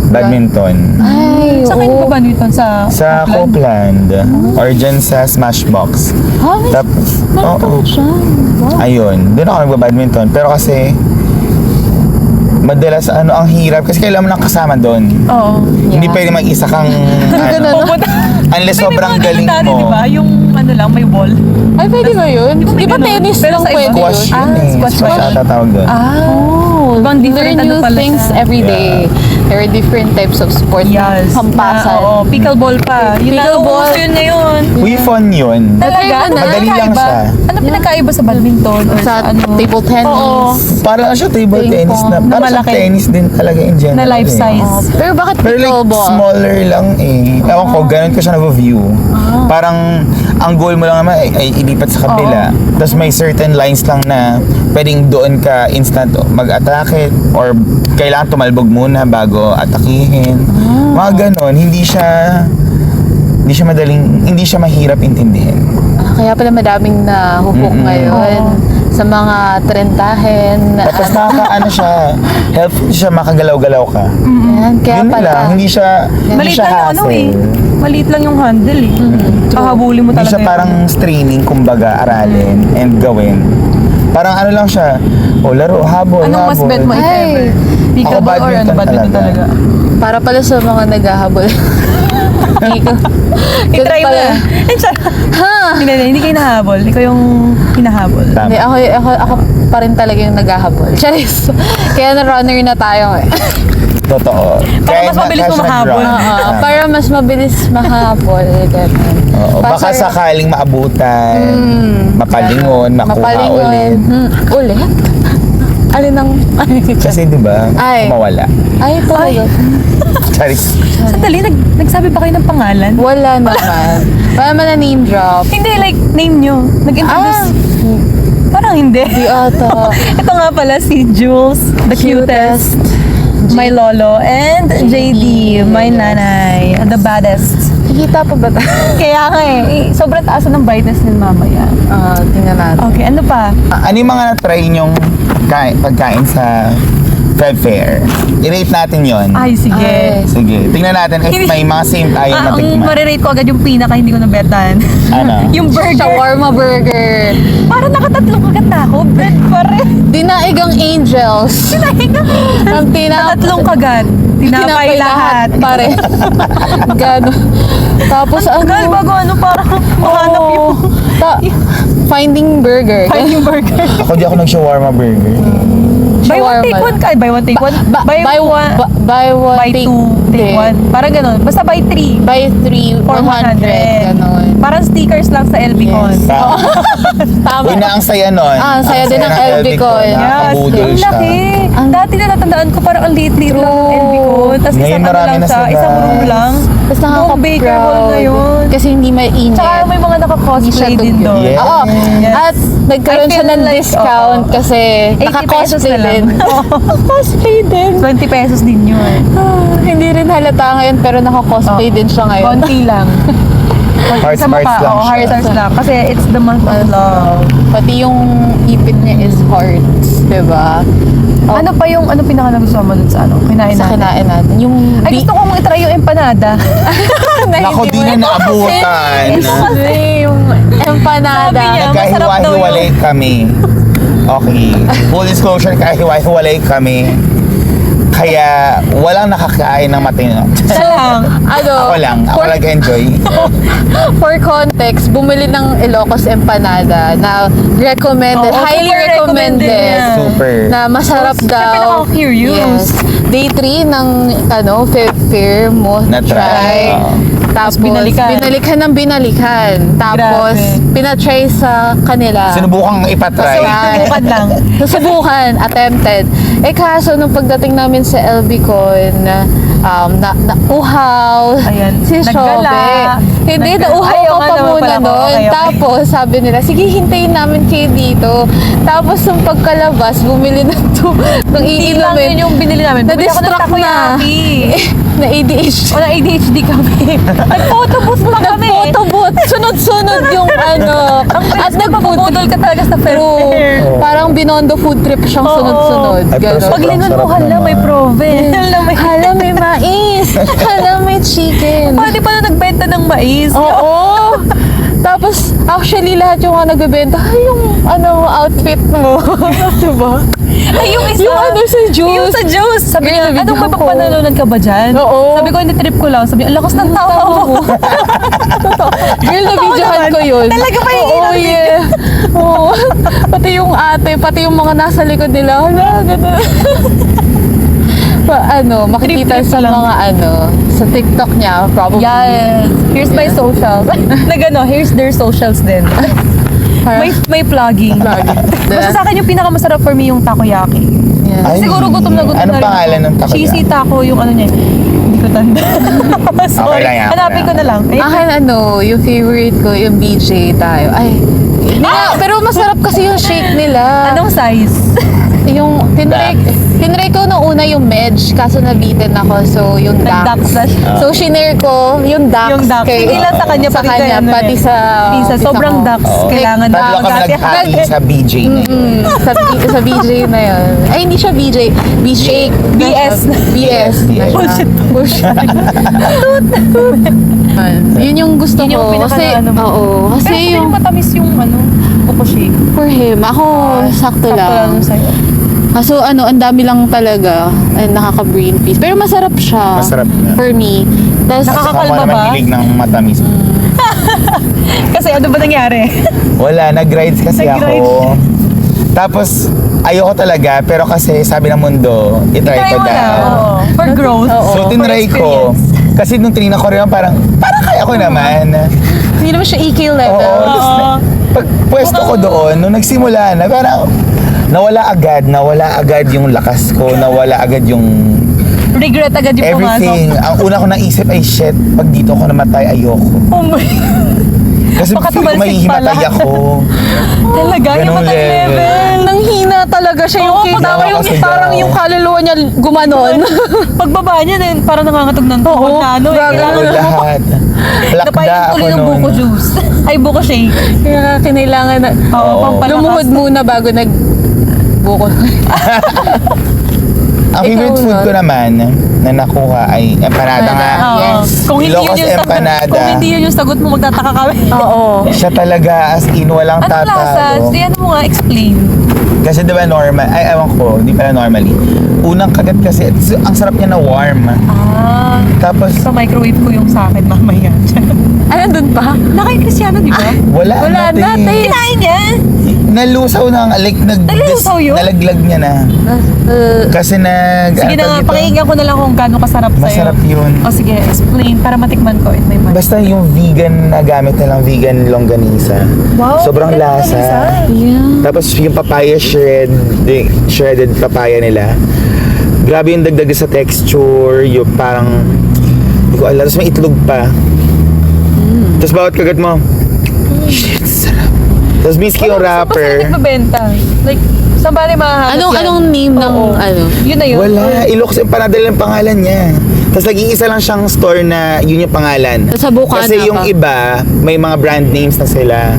Speaker 1: badminton.
Speaker 3: Ay,
Speaker 2: Sa kayo ba nito sa
Speaker 1: Sa Copeland. Or dyan sa Smashbox. Tapos, oo. Ayun, doon ako nagbabadminton. Pero kasi, madalas ang hirap kasi kailangan mo ng kasama doon.
Speaker 2: Oo.
Speaker 1: Hindi pwede mag-isa kang unless sobrang galing mo.
Speaker 2: Diba? Yung lang, may ball.
Speaker 3: Ay, pwede ba yun? Di ba tennis
Speaker 2: Pero
Speaker 3: lang
Speaker 2: sa iba-
Speaker 3: pwede
Speaker 1: Squash
Speaker 3: yun?
Speaker 1: yun eh.
Speaker 2: squash
Speaker 1: Squash
Speaker 2: ba?
Speaker 1: ata tawag doon.
Speaker 3: Oh,
Speaker 2: Ibang different
Speaker 3: learn
Speaker 2: ano
Speaker 3: new
Speaker 2: pala
Speaker 3: things
Speaker 2: siya.
Speaker 3: every day. There are different types of sport.
Speaker 2: Yes.
Speaker 3: Hampasan.
Speaker 2: Oo, pickleball pa. Yun na,
Speaker 3: Pickleball.
Speaker 2: uso yun ngayon.
Speaker 1: Uy, fun yun.
Speaker 3: Talaga?
Speaker 2: Ano
Speaker 1: Madali lang
Speaker 2: pinagkaiba?
Speaker 1: siya.
Speaker 2: Ano pinagkaiba sa badminton? Or
Speaker 3: Sa
Speaker 2: ano?
Speaker 3: table tennis.
Speaker 2: Oo.
Speaker 1: Para siya table
Speaker 3: Ping
Speaker 1: tennis
Speaker 3: pong.
Speaker 1: na.
Speaker 2: Na
Speaker 1: Para sa
Speaker 2: malaki.
Speaker 1: tennis din talaga in general.
Speaker 2: Na life
Speaker 1: eh.
Speaker 2: size.
Speaker 3: Pero bakit
Speaker 1: Pero like,
Speaker 3: pickleball?
Speaker 1: smaller lang eh. Ewan ko, ganun ko siya na-view. Parang, ang goal mo lang naman ay ilipat sa kabila. Tapos may certain lines lang na pwedeng doon ka instant mag-atake or kailangan tumalbog muna bago atakihin. Mga ganon. Hindi siya mahirap intindihin.
Speaker 3: Kaya pala madaming nahupok ngayon sa mga trentahen.
Speaker 1: Tapos nakakaano siya, helpful siya makagalaw-galaw ka.
Speaker 3: Ayan, kaya
Speaker 1: Yun
Speaker 3: pala.
Speaker 1: lang, hindi siya
Speaker 2: Maliit lang yung ano
Speaker 1: hassle.
Speaker 2: Maliit lang yung handle eh. Kahabulin mo
Speaker 1: Hindi
Speaker 2: talaga
Speaker 1: siya parang straining, kumbaga, aralin and gawin. Parang ano lang siya, laro, habol,
Speaker 2: Anong mas
Speaker 1: habol.
Speaker 2: bet mo if
Speaker 3: Ay.
Speaker 2: ever? Pickleball or ano?
Speaker 1: badminton
Speaker 2: Badminton
Speaker 1: talaga.
Speaker 2: talaga.
Speaker 3: Para pala sa mga naghahabol. Hindi ko.
Speaker 2: I-try mo
Speaker 3: pala.
Speaker 2: na. Hindi kayo nahabol. Ikaw yung hinahabol.
Speaker 3: Hindi,
Speaker 1: Tama.
Speaker 3: ako pa rin talaga yung naghahabol. Charis. Kaya na runner na tayo eh.
Speaker 1: Totoo.
Speaker 2: Para mas mabilis mo mahabol.
Speaker 3: Oo, para mas mabilis mahabol. Ganun.
Speaker 1: Oo, baka
Speaker 3: Para-
Speaker 1: sakaling maabutan, mapalingon, makuha ulit.
Speaker 3: Ulit? Alin ang...
Speaker 1: Kasi di ba,
Speaker 3: Ay.
Speaker 1: mawala.
Speaker 3: Ay, talaga.
Speaker 1: Charis.
Speaker 2: Sandali, nagsabi ba kayo ng pangalan?
Speaker 3: Wala naman. Wala naman na name drop.
Speaker 2: Hindi, like, name nyo. Nag-introduce. Parang hindi.
Speaker 3: Di ata.
Speaker 2: Ito nga pala si Jules, the cutest. My lolo. And JD, my nanay. The baddest.
Speaker 3: Kikita pa ba tayo?
Speaker 2: Kaya nga sobrang taas ng brightness din mamaya.
Speaker 3: Tingnan natin.
Speaker 2: Okay, ano pa?
Speaker 1: Ano yung mga na-try nyong pagkain sa Feb Fair? I-rate natin yon.
Speaker 2: Ay, sige.
Speaker 3: Ay.
Speaker 1: Sige, tingnan natin if may mga same tayo
Speaker 2: Ang
Speaker 1: matikman.
Speaker 2: marirate ko agad yung pinaka hindi ko nabertan.
Speaker 1: Ano?
Speaker 2: Yung burger.
Speaker 3: Shawarma burger.
Speaker 2: Parang nakatatlong kagat na ako. Bread pa rin.
Speaker 3: Dinaigang angels. Ang
Speaker 2: Tatlong kagat. Tinapay lahat.
Speaker 3: Pare. Gano'n. Tapos ano?
Speaker 2: Gal, bago ano, parang mahanap yung
Speaker 3: Finding burger.
Speaker 2: finding burger.
Speaker 1: Ako di ako nag-shawarma burger.
Speaker 2: Buy one, take
Speaker 3: Shawarma.
Speaker 2: one ka. Buy one, take one.
Speaker 3: Buy one,
Speaker 2: buy two, take one. Parang ganun. Basta buy three.
Speaker 3: Buy 3,
Speaker 2: For
Speaker 3: 100.
Speaker 2: 100.
Speaker 3: Ganon.
Speaker 2: Parang stickers lang sa LBcon.
Speaker 3: Tama.
Speaker 1: Uy, na ang saya nun.
Speaker 3: Ang saya din ng LBcon.
Speaker 1: Nakakabudol
Speaker 2: ang
Speaker 1: siya.
Speaker 2: laki. Dati na natandaan ko parang ang liit-liit lang ng LBcon. Tapos
Speaker 1: Ngayon
Speaker 2: isang ano
Speaker 1: marami
Speaker 2: lang
Speaker 1: na
Speaker 2: siya,
Speaker 1: sila.
Speaker 2: isang room lang.
Speaker 3: Tapos
Speaker 2: Buong baker hall na yun.
Speaker 3: Kasi hindi mainit.
Speaker 2: Tsaka may mga
Speaker 3: Hindi siya
Speaker 2: naka-cosplay din
Speaker 3: tugyo.
Speaker 2: doon.
Speaker 1: Yes.
Speaker 3: Oo.
Speaker 2: Yes.
Speaker 3: At nagkaroon
Speaker 2: I
Speaker 3: siya
Speaker 2: feel
Speaker 3: ng
Speaker 2: like,
Speaker 3: discount
Speaker 2: oo.
Speaker 3: kasi
Speaker 2: 80 pesos
Speaker 3: naka-cosplay
Speaker 2: na lang.
Speaker 3: din. Cosplay din.
Speaker 2: 20 pesos din yun.
Speaker 3: Hindi rin halata ngayon pero naka-cosplay din siya ngayon.
Speaker 2: Konti lang.
Speaker 1: Hearts,
Speaker 2: Sa mukha,
Speaker 1: hearts lang siya.
Speaker 2: hearts lang. Kasi it's the month of love.
Speaker 3: Pati yung ipit niya is hearts, diba?
Speaker 2: Ano pa yung pinaka nagustuhan mo dun sa kinain
Speaker 3: Sa
Speaker 2: natin?
Speaker 3: kinain natin. Yung
Speaker 2: Ay, gusto kong i-try yung empanada.
Speaker 1: Nako, di na naabutan.
Speaker 3: Kasi yung empanada.
Speaker 2: Sabi niya, masarap daw
Speaker 1: Nagkahiwa-hiwalay
Speaker 2: yun.
Speaker 1: kami. Okay. Full disclosure, kahiwa-hiwalay kami. Kaya walang nakakain ng matino.
Speaker 2: Isa lang.
Speaker 3: Ano,
Speaker 1: Ako lang. Ako nag-enjoy.
Speaker 3: for context, bumili ng Ilocos empanada na recommended,
Speaker 2: Oo,
Speaker 3: highly
Speaker 2: super recommended
Speaker 3: recommended.
Speaker 2: yan.
Speaker 1: Super.
Speaker 3: Na masarap
Speaker 2: Siyempre,
Speaker 3: daw.
Speaker 2: nakaka-curious.
Speaker 3: Yes. Day 3 ng Feb Fair mo
Speaker 1: Na-try. Oo.
Speaker 3: Tapos
Speaker 2: binalikan.
Speaker 3: binalikan. Tapos
Speaker 2: Grabe.
Speaker 3: pinatry sa kanila.
Speaker 1: Sinubukang ipatry.
Speaker 2: Subukan lang.
Speaker 3: Susubukan, attempted. Kaso nung pagdating namin sa LBcon, uhaw,
Speaker 2: Ayan,
Speaker 3: si
Speaker 2: naggala.
Speaker 3: Shobe. Hindi,
Speaker 2: Naggala.
Speaker 3: nauhaw
Speaker 2: Ay,
Speaker 3: ka
Speaker 2: oo nga
Speaker 3: pa
Speaker 2: naman
Speaker 3: muna
Speaker 2: pala ako.
Speaker 3: doon.
Speaker 2: Okay, okay.
Speaker 3: Tapos sabi nila, sige, hintayin namin kayo dito. Tapos nung pagkalabas, bumili ng
Speaker 2: Hindi lang
Speaker 3: iinumin.
Speaker 2: yun yung binili namin. Bumili ako ng
Speaker 3: Na-distract na.
Speaker 2: takoyaki.
Speaker 3: na ADHD.
Speaker 2: Wala ADHD kami. Nag-photobooth lang kami.
Speaker 3: Nag-photobooth. Sunod-sunod yung ano. At
Speaker 2: Nagpapabudol ka talaga sa fair.
Speaker 3: parang binondo food trip siyang
Speaker 2: Oo.
Speaker 3: sunod-sunod.
Speaker 1: Ay, pero
Speaker 3: Ganon.
Speaker 2: Pag lingon mo,
Speaker 1: Sarap
Speaker 2: hala, may
Speaker 1: naman.
Speaker 2: proven.
Speaker 3: Hala, may mais. Hala, may chicken.
Speaker 2: Pwede pala nagbenta ng mais.
Speaker 3: Oo. Tapos, actually, lahat yung nagbebenta, ay, yung outfit mo. diba?
Speaker 2: Ay, yung isa.
Speaker 3: Yung sa juice.
Speaker 2: Yung sa juice. Sabi
Speaker 3: Girl,
Speaker 2: niya,
Speaker 3: nabigyan
Speaker 2: anong
Speaker 3: ko.
Speaker 2: mapapanalunan ka ba dyan?
Speaker 3: Oo.
Speaker 2: Sabi ko, hindi trip ko lang. Sabi niya, ang lakas ng tawa mo.
Speaker 3: Girl, na-videohan ko yun.
Speaker 2: Talaga ba yung
Speaker 3: Oo, yeah. Oo. Pati yung ate, pati yung mga nasa likod nila. Hala, gano'n. Makikita
Speaker 2: Trip
Speaker 3: sa
Speaker 2: lang.
Speaker 3: mga sa TikTok niya, probably.
Speaker 2: Yes. Here's my socials. Here's their socials din. May plugging. Basta sa akin yung pinakamasarap for me yung takoyaki.
Speaker 3: Yeah.
Speaker 1: Ay,
Speaker 2: Siguro gutom na
Speaker 1: anong
Speaker 2: rin
Speaker 1: pangalan
Speaker 2: ako.
Speaker 1: ng takoyaki?
Speaker 2: Cheesy taco yung niya. Hindi ko tanda. Sorry.
Speaker 1: lang yan, okay
Speaker 2: Hanapin ko
Speaker 1: lang.
Speaker 2: na lang. Ay,
Speaker 3: Akin yung favorite ko, yung BJ tayo. Ay. Pero masarap kasi yung shake nila.
Speaker 2: anong size?
Speaker 3: Yung tinry ko nung una yung medj, kaso nabitin ako. So, yung
Speaker 2: Nag-ducks
Speaker 3: ducks.
Speaker 2: na
Speaker 3: So, shinare ko yung ducks.
Speaker 2: Yung ducks.
Speaker 3: Kay,
Speaker 2: Hindi lang sa kanya,
Speaker 3: sa
Speaker 2: pati kay ano
Speaker 3: pati
Speaker 2: eh.
Speaker 3: sa
Speaker 2: Pizza. Sobrang
Speaker 3: ko.
Speaker 2: ducks.
Speaker 1: Oo.
Speaker 2: Kailangan
Speaker 1: Tatlo kami
Speaker 2: Gati-
Speaker 1: naghati sa BJ na yun.
Speaker 3: Sa BJ na yun. Ay, hindi siya BJ. B-Shake.
Speaker 2: BS.
Speaker 3: BS.
Speaker 1: BS.
Speaker 3: Bullshit. Bullshit. Yun yung gusto
Speaker 2: Yun yung
Speaker 3: ko.
Speaker 2: pinaka
Speaker 3: Kasi,
Speaker 2: ano mo.
Speaker 3: oo. Kasi
Speaker 2: Pero sabi
Speaker 3: yung,
Speaker 2: yung matamis yung buko shake.
Speaker 3: for him, ako, sakto lang.
Speaker 2: sa'yo.
Speaker 3: Kaso ang dami lang talaga nakaka-brain feast. Pero masarap siya.
Speaker 1: Masarap na.
Speaker 3: For me. Tapos,
Speaker 1: Saka
Speaker 2: Nakakakalma
Speaker 1: ako naman
Speaker 2: ba?
Speaker 1: hilig ng matamis.
Speaker 2: Kasi ano ba nangyari?
Speaker 1: Wala, nag-rides kasi
Speaker 2: Nag-rides
Speaker 1: ako. Tapos, ayoko talaga, pero kasi sabi ng mundo, itry
Speaker 2: Try
Speaker 1: ko
Speaker 2: mo na.
Speaker 1: daw.
Speaker 2: Oo. For growth.
Speaker 1: So, tinry ko. Kasi nung tinignan ko rin, parang kaya ko naman.
Speaker 3: hindi naman siya EQ level.
Speaker 1: Oo. Tapos, pag pwesto ko doon, nung nagsimula na, parang nawala agad yung lakas ko, nawala agad yung
Speaker 2: Regret agad yung
Speaker 1: everything.
Speaker 2: pumasok.
Speaker 1: Ang una ko naisip ay, shit, pag dito ko namatay, ayoko.
Speaker 2: Oh my.
Speaker 1: Kasi
Speaker 2: Baka
Speaker 1: feel ko
Speaker 2: tumalsik
Speaker 1: mahihimatay
Speaker 2: pala.
Speaker 1: ako.
Speaker 2: Talaga, yung
Speaker 1: Ganong
Speaker 2: matang
Speaker 1: level.
Speaker 2: level.
Speaker 3: Nang hina talaga siya. Yung
Speaker 2: Oo,
Speaker 3: kita
Speaker 1: pag-
Speaker 3: ko yung
Speaker 1: kasi
Speaker 3: parang
Speaker 1: daw.
Speaker 3: yung kaluluwa niya gumanon.
Speaker 2: Pagbaba niya, parang nangangatog ng tuhod
Speaker 3: Oo,
Speaker 2: na
Speaker 3: grabe.
Speaker 2: Kailangan
Speaker 1: Oo,
Speaker 2: na
Speaker 1: lahat. Lakda
Speaker 2: napainom
Speaker 1: ako
Speaker 2: tuloy ng buko
Speaker 1: noon.
Speaker 2: juice. Ay, buko shake.
Speaker 3: Kaya kinailangan na
Speaker 2: Oo, pampalakas.
Speaker 3: lumuhod muna bago buko.
Speaker 1: Ang favorite food ko naman na nakuha ay empanada nga.
Speaker 2: Oo.
Speaker 3: Yes.
Speaker 2: Kung hindi yun
Speaker 1: Ilocos
Speaker 2: yung sagot,
Speaker 1: empanada.
Speaker 2: kung hindi yun yung sagot mo, magtataka kami.
Speaker 3: Oo.
Speaker 1: Siya talaga, as in, walang
Speaker 2: Anong lasa?
Speaker 1: tatalo.
Speaker 2: Ano mo nga, explain.
Speaker 1: Kasi diba normal, ay ewan ko, hindi pala normally. Unang kagat kasi, ang sarap niya na warm.
Speaker 2: Ah,
Speaker 1: Tapos,
Speaker 2: sa microwave ko yung sa akin mamaya.
Speaker 3: Ano dun pa?
Speaker 2: Naka-Cristiano, di ba?
Speaker 1: wala natin.
Speaker 2: Kinain niya.
Speaker 1: Nalusaw na, like,
Speaker 2: Nalusaw yun?
Speaker 1: nalaglag niya na. Kasi
Speaker 2: Sige na nga, pakinggan ko na lang kung gaano kasarap sa'yo.
Speaker 1: Masarap yun.
Speaker 2: O sige, explain para matikman ko. It may man.
Speaker 1: Basta yung vegan na gamit nilang vegan longganisa.
Speaker 2: Wow,
Speaker 1: Sobrang
Speaker 2: vegan
Speaker 1: lasa.
Speaker 2: longganisa.
Speaker 3: Yeah.
Speaker 1: Tapos yung papaya shredded papaya nila. Grabe yung dagdag sa texture, yung parang hindi ko alam. Tapos may itlog pa. Tapos bawat kagat mo, shit, sarap. Tapos miski yung
Speaker 2: Basta
Speaker 1: wrapper.
Speaker 2: nagbebenta. Like, saan ba rin mahahanap yan?
Speaker 3: Anong name ng
Speaker 2: Oo. Yun na yun.
Speaker 1: Wala, Ilocos Empanada lang yung pangalan niya. Tapos nag-iisa lang siyang store na yun yung pangalan.
Speaker 3: Sa Bukana
Speaker 1: Kasi yung
Speaker 3: pa.
Speaker 1: iba, may mga brand names na sila.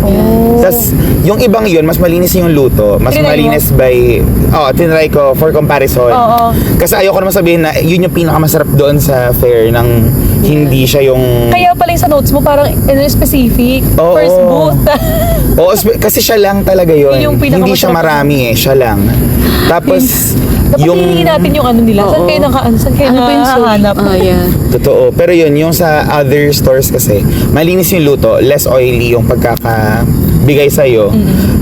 Speaker 1: Tapos yung ibang yun, mas malinis yung luto. Mas
Speaker 2: Tinry mo?
Speaker 1: malinis tinry ko for comparison.
Speaker 2: Oo.
Speaker 1: Kasi ayoko naman sabihin na yun yung pinakamasarap doon sa fair ng hindi siya yung...
Speaker 2: Kaya pala yung sa notes mo, parang specific.
Speaker 1: Oo.
Speaker 2: First booth.
Speaker 1: Oo, kasi siya lang talaga yun.
Speaker 2: Yun yung pinakamasarap.
Speaker 1: Hindi siya marami siya lang. Tapos,
Speaker 2: Dapat hihingin natin yung ano nila. Saan
Speaker 3: Oo.
Speaker 2: kayo saan kayo
Speaker 3: Ano pa yung
Speaker 2: nakahanap?
Speaker 3: yeah.
Speaker 1: Totoo. Pero yun, yung sa other stores kasi, malinis yung luto, less oily yung pagkakabigay sa'yo.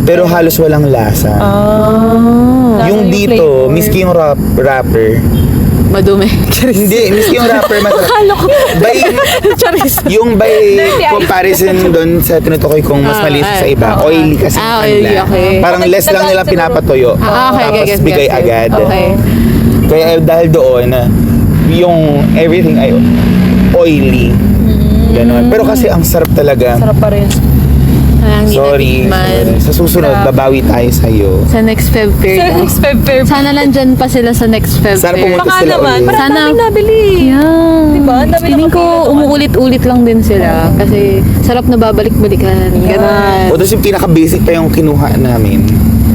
Speaker 1: Pero halos walang lasa.
Speaker 2: Ah.
Speaker 1: Yung
Speaker 2: Lalo
Speaker 1: dito,
Speaker 2: flavor.
Speaker 1: miski yung wrapper,
Speaker 3: Madumi.
Speaker 1: hindi, miski yung wrapper masarap.
Speaker 3: Akala ko.
Speaker 1: By,
Speaker 3: Charis.
Speaker 1: yung by comparison doon sa tinutukoy kong mas malinis sa iba, oily kasi yung
Speaker 3: oily,
Speaker 1: kanila.
Speaker 3: okay.
Speaker 1: Parang less lang nila pinapatuyo.
Speaker 3: Okay,
Speaker 1: Tapos
Speaker 3: gets,
Speaker 1: bigay
Speaker 3: gets.
Speaker 1: agad.
Speaker 3: Okay.
Speaker 1: Kaya dahil doon, yung everything ay oily. Ganon. Pero kasi ang sarap talaga.
Speaker 2: Sarap pa rin.
Speaker 3: Hindi
Speaker 1: Sorry.
Speaker 3: natikman.
Speaker 1: Sa susunod, babawi tayo sa'yo.
Speaker 3: Sa next Feb fair. Sana nandyan pa sila sa next Feb
Speaker 1: Sana
Speaker 3: fair.
Speaker 1: pumunta
Speaker 2: Baka
Speaker 1: sila
Speaker 2: naman,
Speaker 1: ulit.
Speaker 2: parang
Speaker 3: Sana-
Speaker 2: daming nabili.
Speaker 3: Yeah.
Speaker 2: Diba? Ang dami
Speaker 3: Feeling ko
Speaker 2: nakapila naman.
Speaker 3: umuulit-ulit lang din sila. Kasi sarap na babalik-balikan. Ganun.
Speaker 1: O, tapos yung pinaka-basic pa yung kinuha namin.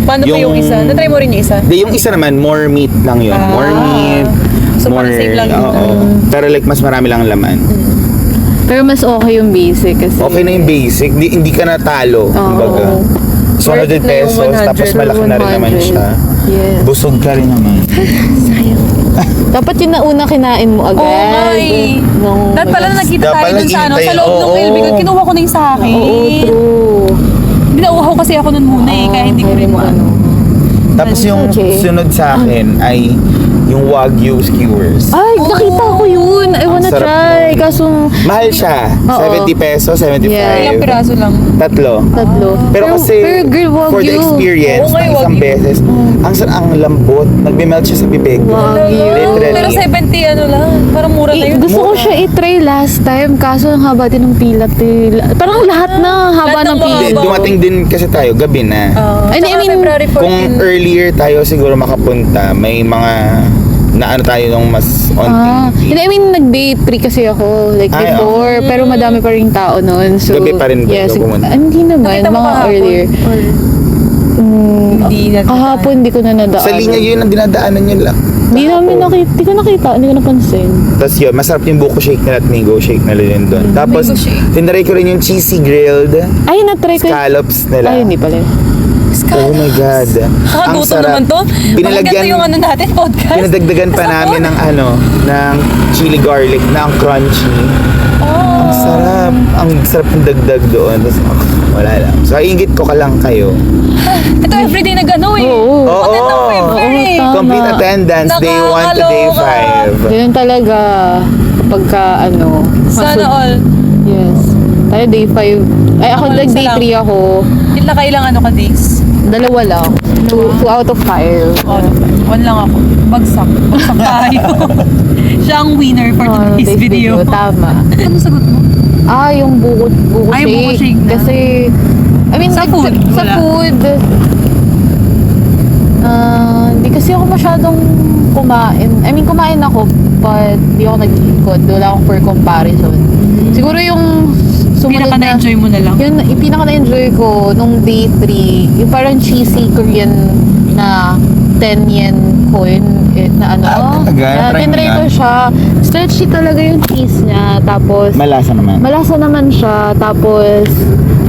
Speaker 2: Paano pa yung isa? Na-try mo rin yung isa?
Speaker 1: Yung isa naman, more meat lang yun. More meat.
Speaker 2: So,
Speaker 1: more,
Speaker 2: parang save lang yun.
Speaker 1: oo. Pero like, mas marami lang laman.
Speaker 3: Pero mas okay yung basic kasi.
Speaker 1: Okay na yung basic. Hindi ka natalo. Kumbaga. So, 100
Speaker 2: Worth na yung
Speaker 1: pesos,
Speaker 2: 100
Speaker 1: tapos malaki na rin naman
Speaker 3: 100.
Speaker 1: siya.
Speaker 3: Yes.
Speaker 1: Busog ka rin naman.
Speaker 3: Dapat yung nauna kinain mo agad.
Speaker 2: Oo nga eh.
Speaker 3: Nung
Speaker 2: Dapat pala nagkita tayo
Speaker 1: Dapat
Speaker 2: dun sa ano,
Speaker 1: naghihintay.
Speaker 2: sa loob ng
Speaker 1: Oo.
Speaker 2: LB. Kinuha ko na yung sa akin.
Speaker 3: Oo, true.
Speaker 2: Binauhaw kasi ako nun muna eh, kaya hindi ko rin
Speaker 3: mo
Speaker 2: ano.
Speaker 1: Tapos yung
Speaker 3: Okay.
Speaker 1: sunod sa akin ay yung Wagyu skewers.
Speaker 3: Ay, nakita ko yun. I wanna
Speaker 1: sarap
Speaker 3: try.
Speaker 1: nun.
Speaker 3: Kaso,
Speaker 1: Mahal siya.
Speaker 3: Oo.
Speaker 1: 70 pesos, 75.
Speaker 3: Yeah.
Speaker 2: Ilang piraso lang.
Speaker 1: Tatlo.
Speaker 3: tatlo.
Speaker 1: Pero kasi,
Speaker 3: girl,
Speaker 1: for the
Speaker 3: Wagyu.
Speaker 1: experience,
Speaker 2: Oo nga,
Speaker 1: na isang
Speaker 2: Wagyu.
Speaker 1: beses, ang lambot, nagbe-melt siya sa bibig.
Speaker 3: Wagyu.
Speaker 1: Literally.
Speaker 2: Pero 70 ano lang, parang mura na yun.
Speaker 3: Gusto ko siya i-try last time. Kaso ang haba din ng pila. Parang lahat na haba
Speaker 2: Lahat
Speaker 3: ng
Speaker 2: ng
Speaker 3: pila.
Speaker 2: mga-
Speaker 1: Dumating din kasi tayo, gabi na.
Speaker 3: I mean,
Speaker 2: February 14.
Speaker 1: Kung earlier tayo siguro makapunta, may mga na ano tayo nung mas on
Speaker 3: Hindi, I mean, nag-day 3 kasi ako, like
Speaker 1: Ay,
Speaker 3: before, pero madami pa rin tao noon. So,
Speaker 1: Gabi pa rin ba
Speaker 3: yes,
Speaker 1: ikaw pumunta?
Speaker 3: hindi naman,
Speaker 2: Nakita mo
Speaker 3: mga
Speaker 2: kahapon?
Speaker 3: earlier.
Speaker 2: Hindi na.
Speaker 3: Kahapon, hindi ko na nadaan.
Speaker 1: Sa linya yun ang dinadaanan yun lang.
Speaker 3: Hindi namin nakita, hindi ko nakita, hindi ko napansin.
Speaker 1: Tapos yun, masarap yung buko shake nila at mango shake nila din doon. Tapos,
Speaker 2: Mango shake.
Speaker 1: tinry ko rin yung cheesy grilled
Speaker 3: Ay, na-try ko.
Speaker 1: scallops nila.
Speaker 3: Ay, hindi pala.
Speaker 1: Oh my God. Ang
Speaker 2: Nakakagutom
Speaker 1: sarap.
Speaker 2: naman to. Pinalagyan yung ano natin, podcast.
Speaker 1: Pinadagdagan pa namin ng ng chili garlic na ang crunchy.
Speaker 2: Oh.
Speaker 1: Ang sarap. Ang sarap ng dagdag doon. Tapos, wala lang. So, ingit ko ka lang kayo.
Speaker 2: Ito everyday na gano eh.
Speaker 3: Oo.
Speaker 1: Oo.
Speaker 2: Content ng February eh.
Speaker 3: tama.
Speaker 1: Complete attendance, day 1 to day
Speaker 2: Nakakaloka.
Speaker 1: 5.
Speaker 3: Ganun talaga, pagka
Speaker 2: Sana
Speaker 3: masud-
Speaker 2: all.
Speaker 3: Yes. Tayo day 5. Ay, ako
Speaker 2: Ako
Speaker 3: day
Speaker 2: isa lang.
Speaker 3: 3 ako.
Speaker 2: Kailang ano ka days?
Speaker 3: Dalawa lang. 2 out of 5.
Speaker 2: Oh, one lang ako. Bagsak. Bagsak tayo. Siya ang winner for today's video.
Speaker 3: Tama.
Speaker 2: Ano sagot mo?
Speaker 3: Yung buko
Speaker 2: Ay,
Speaker 3: shake.
Speaker 2: buko shake na.
Speaker 3: Kasi, I mean,
Speaker 2: Sa food,
Speaker 3: Sa
Speaker 2: wala.
Speaker 3: food. Hindi kasi ako masyadong kumain. I mean, kumain ako, but di ako nag-ikot. Wala akong for comparison. Siguro yung sumunod
Speaker 2: Pinaka na-enjoy mo na lang.
Speaker 3: Yun, yung pinaka na-enjoy ko nung day 3, yung parang cheesy Korean na 10 yen coin na ano.
Speaker 1: talaga? Try
Speaker 3: Tinry
Speaker 1: mo
Speaker 3: ko
Speaker 1: yan?
Speaker 3: siya. Stretchy talaga yung cheese niya. Tapos,
Speaker 1: Malasa naman.
Speaker 3: malasa naman siya. Tapos,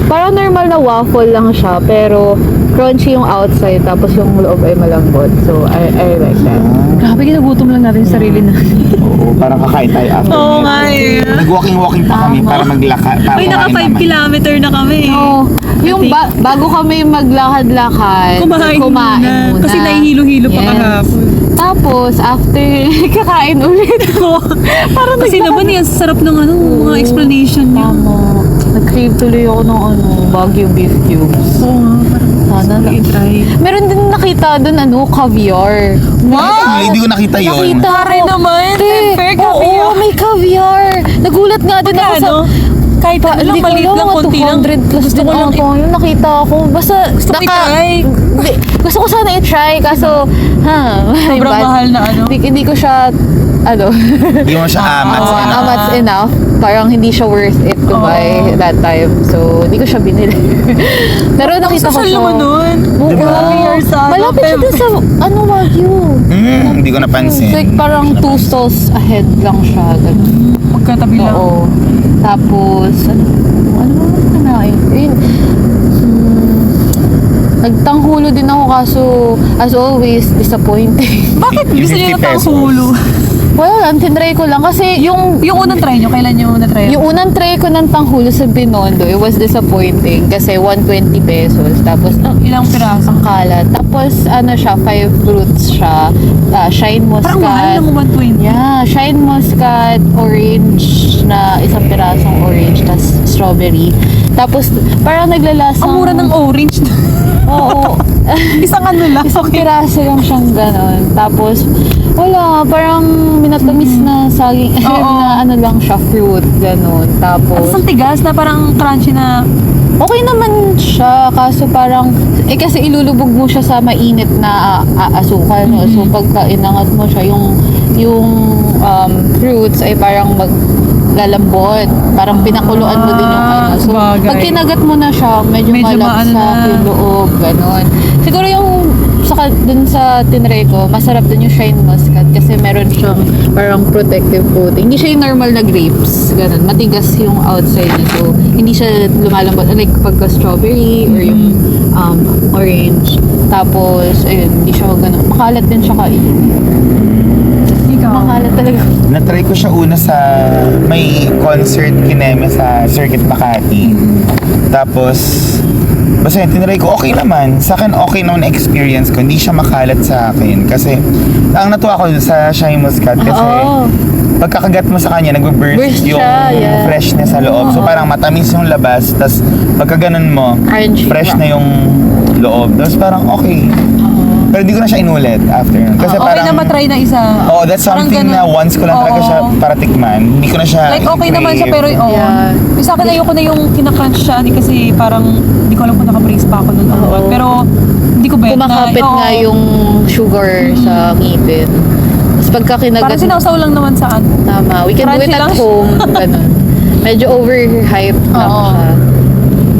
Speaker 3: parang normal na waffle lang siya. Pero, crunchy yung outside. Tapos, yung loob ay malambot. So, I like that.
Speaker 2: Grabe, ginagutom lang natin yung sarili natin.
Speaker 1: Oo, parang kakain tayo after.
Speaker 2: Oo
Speaker 1: nito.
Speaker 2: nga eh.
Speaker 1: Nag-walking pa kami para maglaka. Para
Speaker 2: Ay, naka 5
Speaker 1: kumain naman.
Speaker 2: kilometer na kami.
Speaker 3: Oh, yung bago kami maglakad-lakad,
Speaker 2: Kumain muna. Kasi nahihilo-hilo pa kahapon.
Speaker 3: Tapos, after kakain ulit ko. Parang
Speaker 2: Kasi naman yan, sarap ng ano, mga explanation niya.
Speaker 3: Tama. Nag-crave tuloy ako ng Wagyu beef cubes.
Speaker 2: Oo nga, parang
Speaker 3: Sana na.
Speaker 2: i-try.
Speaker 3: Meron din nakita doon, caviar.
Speaker 2: Wow!
Speaker 1: Hindi ko nakita yun.
Speaker 3: Nakita
Speaker 2: Pare
Speaker 3: ko.
Speaker 2: naman, fair
Speaker 3: Oo,
Speaker 2: caviar.
Speaker 3: may caviar. Nagulat nga din ako sa...
Speaker 2: Magkano? Kahit ano lang,
Speaker 3: Hindi ko
Speaker 2: maliit
Speaker 3: alam,
Speaker 2: lang,
Speaker 3: mga
Speaker 2: konti lang.
Speaker 3: 200 plus
Speaker 2: Gusto
Speaker 3: din
Speaker 2: ko lang
Speaker 3: ako. Yung nakita ko. Basta,
Speaker 2: Gusto ko i-try.
Speaker 3: Hindi, gusto ko sana i-try. Kaso,
Speaker 2: Sobrang mahal na ano.
Speaker 3: Hindi ko siya,
Speaker 1: Hindi mo siya amats.
Speaker 3: amats enough. Parang hindi siya worth it to buy that time. So, hindi ko siya binili. Pero nakita ko
Speaker 2: Social
Speaker 3: siya.
Speaker 2: naman nun.
Speaker 3: Oo.
Speaker 2: Caviar sa
Speaker 3: Malapit siya dun sa, Wagyu.
Speaker 1: Hindi ko
Speaker 3: It's
Speaker 1: napansin.
Speaker 3: like parang 2 stalls ahead lang siya. Ganun.
Speaker 2: Magkatabi lang.
Speaker 3: Oo. Tapos, ano ba kanain? Nagtanghulo din ako kaso, as always, disappointing.
Speaker 2: Bakit gusto niyo
Speaker 1: 50
Speaker 2: na
Speaker 1: pesos.
Speaker 2: hulo?
Speaker 3: Well, ang tinry ko lang kasi
Speaker 2: Yung unang try nyo, kailan nyo na-try?
Speaker 3: yung unang try ko ng tanghulo sa Binondo, it was disappointing kasi 120 pesos. Tapos,
Speaker 2: Ilang piraso?
Speaker 3: ang kalat. Tapos, siya, 5 fruits siya. Shine
Speaker 2: Parang mahal
Speaker 3: muscat.
Speaker 2: ng 120.
Speaker 3: Yeah, shine muscat, orange na isang pirasong orange, tas strawberry. Tapos, parang naglalasang...
Speaker 2: Ang mura ng orange.
Speaker 3: Oo.
Speaker 2: Isang ano lang.
Speaker 3: Isang piraso lang siyang ganon. Tapos, wala, parang minatamis na sa saging,
Speaker 2: Oo.
Speaker 3: na ano lang siya, fruit, ganun. Tapos,
Speaker 2: Tapos ang tigas na parang crunchy na.
Speaker 3: okay naman siya, kaso parang, kasi ilulubog mo siya sa mainit na asukal, no? So, pagka inangat mo siya, yung fruits ay parang maglalambot. Parang pinakuluan mo din yung ano. So,
Speaker 2: sabagay.
Speaker 3: pag kinagat mo na siya, medyo
Speaker 2: Medyo maano
Speaker 3: malagsak
Speaker 2: na.
Speaker 3: yung loob, ganun. Siguro yung dun sa tinry ko, masarap dun yung shine muscat kasi meron siyang parang protective coating. Hindi siya yung normal na grapes, ganun. Matigas yung outside niya. So, hindi siya lumalambot. Like pagka strawberry or yung orange. Tapos, ayun, hindi siya ganun. Makalat din siya kainin.
Speaker 2: Ikaw.
Speaker 3: Makalat talaga.
Speaker 1: Na-try ko siya una sa may concert kineme sa Circuit Makati. Tapos, basta yun, tinry ko, okay naman. Sa akin, okay naman na experience ko. Hindi siya makalat sa akin. Kasi, ang natuwa ko sa Shine Muscat kasi,
Speaker 3: Oo.
Speaker 1: pagkakagat mo sa kanya, nagbe-burst
Speaker 3: Burst
Speaker 1: yung
Speaker 3: siya, yeah.
Speaker 1: freshness sa loob. So, parang matamis yung labas. Tapos, pagka ganun mo,
Speaker 3: Crunchy
Speaker 1: fresh
Speaker 3: pa.
Speaker 1: na yung loob. Tapos, parang okay. Pero hindi ko na siya inulit after nun. Kasi
Speaker 2: Okay
Speaker 1: parang,
Speaker 2: na matry na isa.
Speaker 1: oh, that's
Speaker 2: Parang
Speaker 1: something
Speaker 2: ganun.
Speaker 1: na once ko lang talaga
Speaker 2: Oo.
Speaker 1: siya para tikman. Hindi ko na siya
Speaker 2: Like okay naman siya pero
Speaker 1: i-crave.
Speaker 2: oo.
Speaker 3: Yeah.
Speaker 2: Yung sa akin ayoko na yung kinacrunch siya kasi parang hindi ko alam kung naka-brace pa ako nun. or what.
Speaker 3: Oo.
Speaker 2: Pero hindi ko bet
Speaker 3: Kumakapit
Speaker 2: oo.
Speaker 3: nga yung sugar sa ngipin. Tapos pagka kinagat
Speaker 2: Parang sinawsaw lang naman sa ano.
Speaker 3: Tama. We can do it
Speaker 2: Crunchy
Speaker 3: at
Speaker 2: lang.
Speaker 3: home. Ganun. Medyo overhyped lang
Speaker 2: Oo.
Speaker 3: siya.